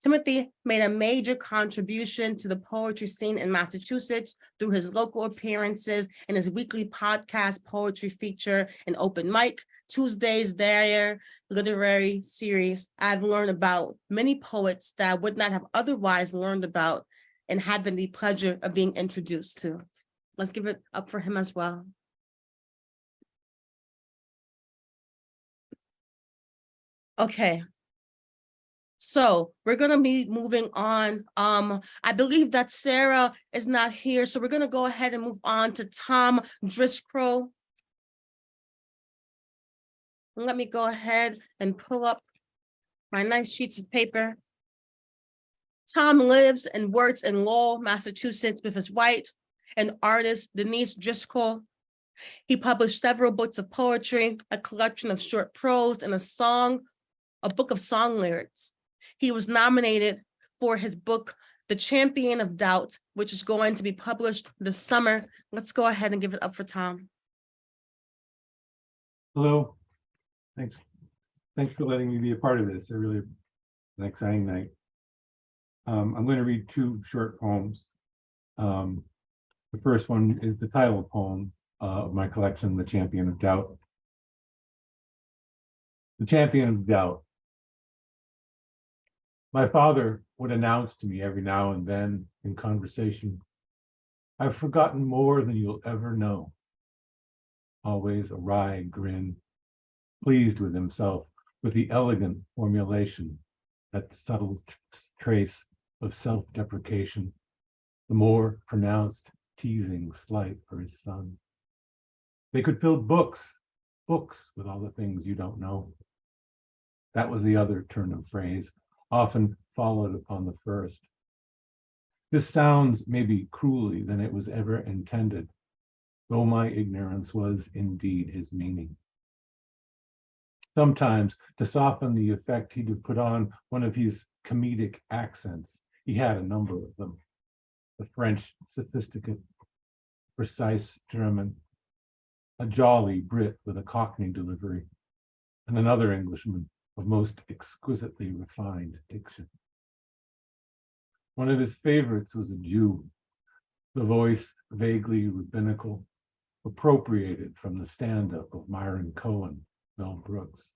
Timothy made a major contribution to the poetry scene in Massachusetts through his local appearances and his weekly podcast poetry feature and open mic, Tuesdays There literary series. I've learned about many poets that I would not have otherwise learned about and had the pleasure of being introduced to. Let's give it up for him as well. Okay. So we're going to be moving on. I believe that Sarah is not here, so we're going to go ahead and move on to Tom Driscoll. Let me go ahead and pull up my nice sheets of paper. Tom lives and works in Lowell, Massachusetts with his wife and artist Denise Driscoll. He published several books of poetry, a collection of short prose, and a book of song lyrics. He was nominated for his book, The Champion of Doubt, which is going to be published this summer. Let's go ahead and give it up for Tom. Hello. Thanks for letting me be a part of this. It's really an exciting night. I'm going to read two short poems. The first one is the title poem of my collection, The Champion of Doubt. The champion of doubt. My father would announce to me every now and then in conversation, "I've forgotten more than you'll ever know." Always a wry grin, pleased with himself, with the elegant formulation, that subtle trace of self-deprecation, the more pronounced teasing slight for his son. They could fill books with all the things you don't know. That was the other turn of phrase, often followed upon the first. This sounds maybe cruelly than it was ever intended, though my ignorance was indeed his meaning. Sometimes, to soften the effect, he'd have put on one of his comedic accents. He had a number of them. The French sophisticate, precise German, a jolly Brit with a Cockney delivery, and another Englishman of most exquisitely refined diction. One of his favorites was a Jew, the voice vaguely rabbinical, appropriated from the stand-up of Myron Cohen, Mel Brooks.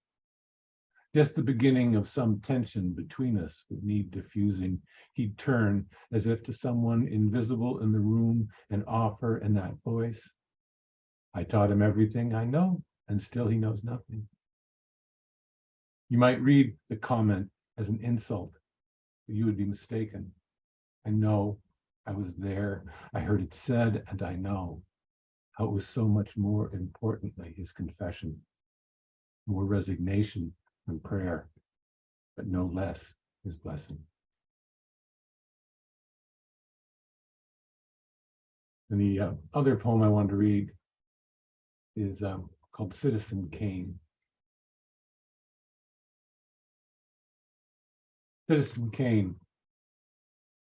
Just the beginning of some tension between us would need diffusing. He'd turn as if to someone invisible in the room and offer in that voice, "I taught him everything I know, and still he knows nothing." You might read the comment as an insult, but you would be mistaken. I know, I was there, I heard it said, and I know how it was so much more importantly his confession, more resignation than prayer, but no less his blessing. And the other poem I want to read is called Citizen Kane. Citizen Kane.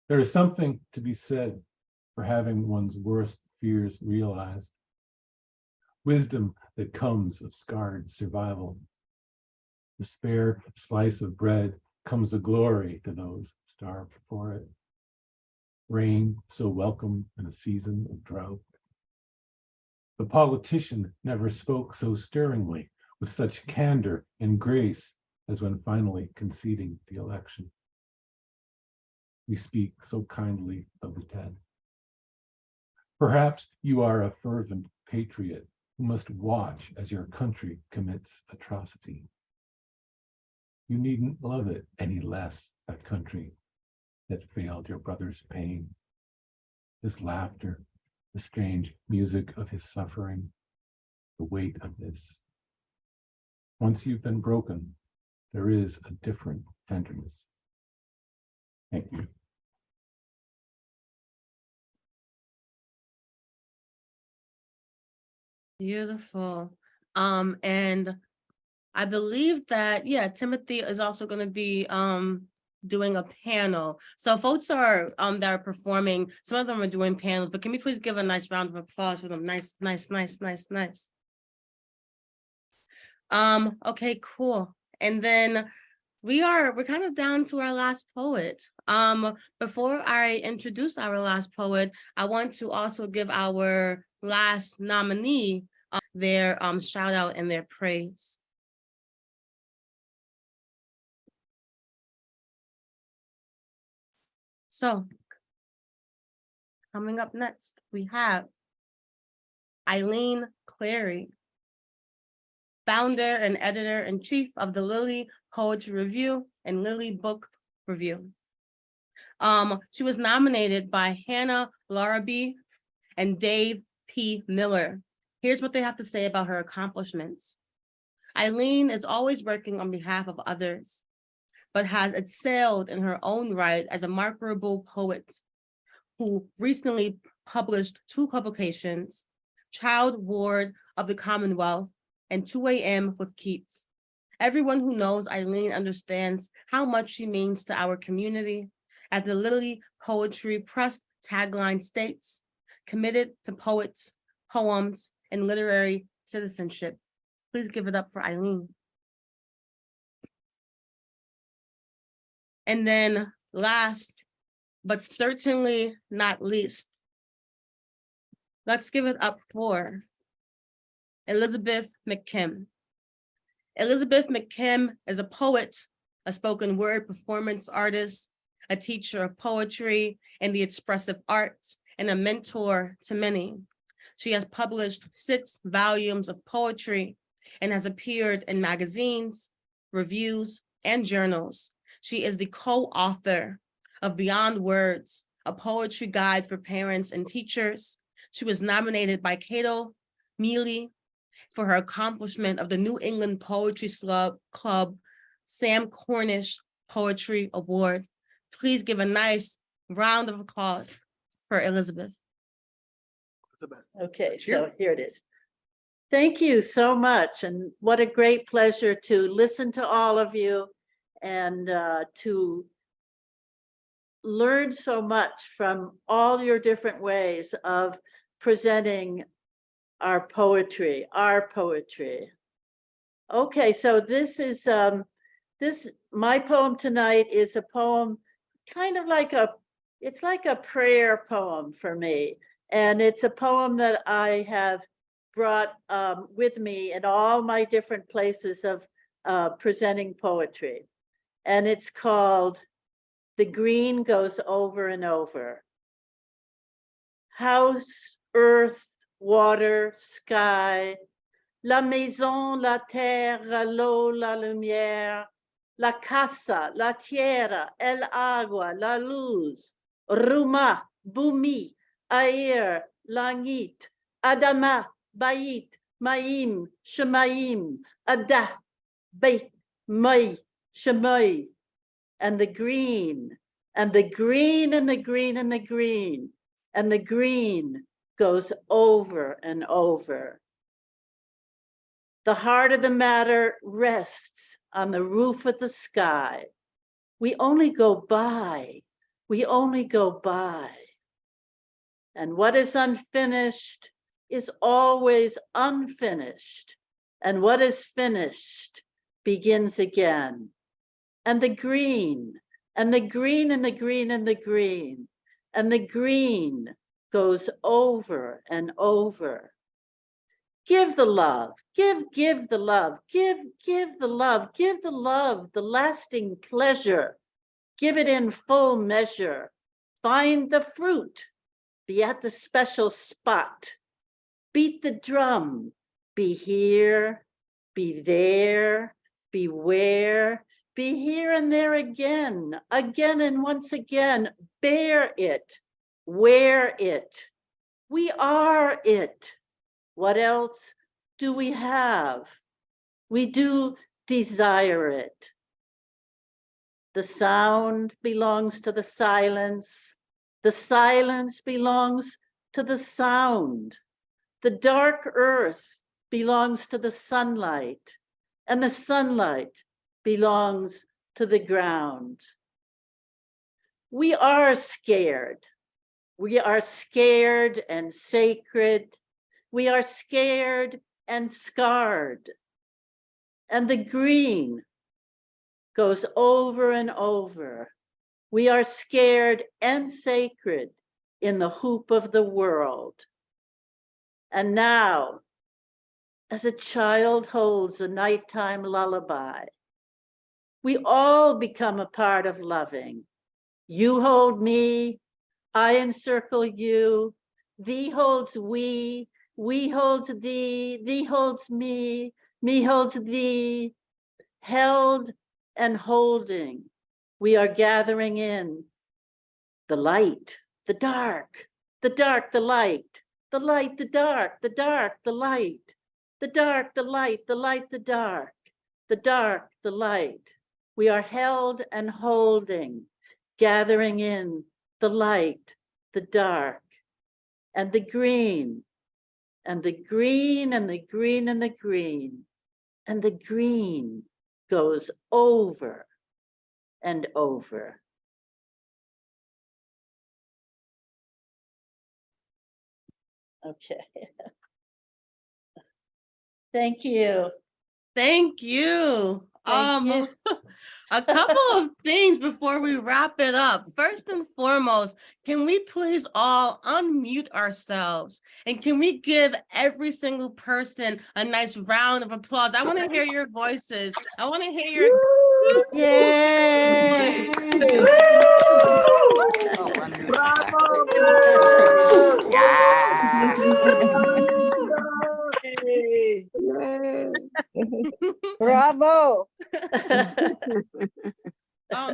There is something to be said for having one's worst fears realized. Wisdom that comes of scarred survival. The spare slice of bread comes a glory to those starved for it. Rain so welcome in a season of drought. The politician never spoke so stirringly, with such candor and grace as when finally conceding the election. We speak so kindly of the dead. Perhaps you are a fervent patriot who must watch as your country commits atrocity. You needn't love it any less, that country that failed your brother's pain. His laughter, the strange music of his suffering, the weight of this. Once you've been broken, there is a different tenderness. Thank you. Beautiful. And I believe that, yeah, Timothy is also going to be doing a panel. So folks are that are performing, some of them are doing panels, but can we please give a nice round of applause for them? Nice, nice, nice, nice, nice. Okay, cool. And then we're kind of down to our last poet. Before I introduce our last poet, I want to also give our last nominee their shout out and their praise. So coming up next, we have Eileen Clary, founder and editor-in-chief of the Lily Poetry Review and Lily Book Review. She was nominated by Hannah Larrabee and Dave P. Miller. Here's what they have to say about her accomplishments. Eileen is always working on behalf of others, but has excelled in her own right as a marketable poet who recently published 2 publications, Child Ward of the Commonwealth and 2 a.m. with Keats. Everyone who knows Eileen understands how much she means to our community. As the Lily Poetry Press tagline states, committed to poets, poems, and literary citizenship. Please give it up for Eileen. And then last, but certainly not least, let's give it up for Elizabeth McKim. Elizabeth McKim is a poet, a spoken word performance artist, a teacher of poetry and the expressive arts, and a mentor to many. She has published 6 volumes of poetry and has appeared in magazines, reviews, and journals. She is the co-author of Beyond Words, a poetry guide for parents and teachers. She was nominated by Cato Mealy for her accomplishment of the New England Poetry Club Sam Cornish Poetry Award. Please give a nice round of applause for Elizabeth. Okay, so here it is. Thank you so much. And what a great pleasure to listen to all of you and to learn so much from all your different ways of presenting our poetry. Okay, so this is my poem tonight is a poem kind of like it's like a prayer poem for me. And it's a poem that I have brought with me in all my different places of presenting poetry. And it's called The Green Goes Over and Over. House, earth, water, sky, la maison, la terre, l'eau, la lumière, la casa, la tierra, el agua, la luz, Ruma, Bumi, Air, Langit, Adama, Bait, Maim, Shemaim, Ada, Bait, Mai, Shemai, and the green, and the green, and the green, and the green, and the green goes over and over. The heart of the matter rests on the roof of the sky. We only go by, we only go by. And what is unfinished is always unfinished. And what is finished begins again. And the green, and the green, and the green, and the green, and the green goes over and over. Give the love, give the love, give the love, give the love, the lasting pleasure. Give it in full measure. Find the fruit, be at the special spot. Beat the drum, be here, be there, beware, be here and there again, again and once again. Bear it, wear it. We are it. What else do we have? We do desire it. The sound belongs to the silence. The silence belongs to the sound. The dark earth belongs to the sunlight, and the sunlight belongs to the ground. We are scared. We are scared and sacred. We are scared and scarred. And the green goes over and over. We are scared and sacred in the hoop of the world. And now, as a child holds a nighttime lullaby, we all become a part of loving. You hold me, I encircle you, thee holds we holds thee holds me holds thee, held and holding. We are gathering in the light, the dark, the dark, the light, the light, the dark, the dark, the light, the dark, the light, the light, the dark, the dark, the light. We are held and holding, gathering in the light, the dark, and the green, and the green, and the green, and the green, and the green goes over and over. Okay. Thank you. Thank you. Thank you. A couple of things before we wrap it up. First and foremost, can we please all unmute ourselves? And can we give every single person a nice round of applause? I want to hear your voices. I want to hear your Yay! Bravo.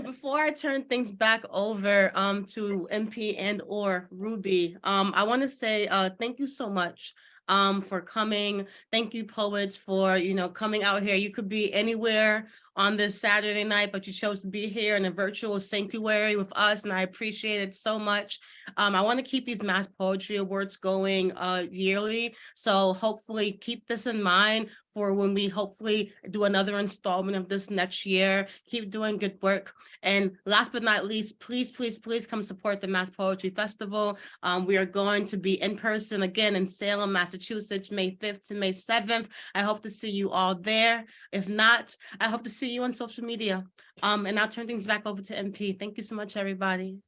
Before I turn things back over to MP and or Ruby, I want to say thank you so much for coming. Thank you, poets, for coming out here. You could be anywhere on this Saturday night, but you chose to be here in a virtual sanctuary with us, and I appreciate it so much. I want to keep these Mass Poetry Awards going yearly, so hopefully keep this in mind for when we hopefully do another installment of this next year. Keep doing good work. And last but not least, please, please, please come support the Mass Poetry Festival. We are going to be in person again in Salem, Massachusetts, May 5th to May 7th. I hope to see you all there. If not, I hope to see you on social media. And I'll turn things back over to MP. Thank you so much, everybody.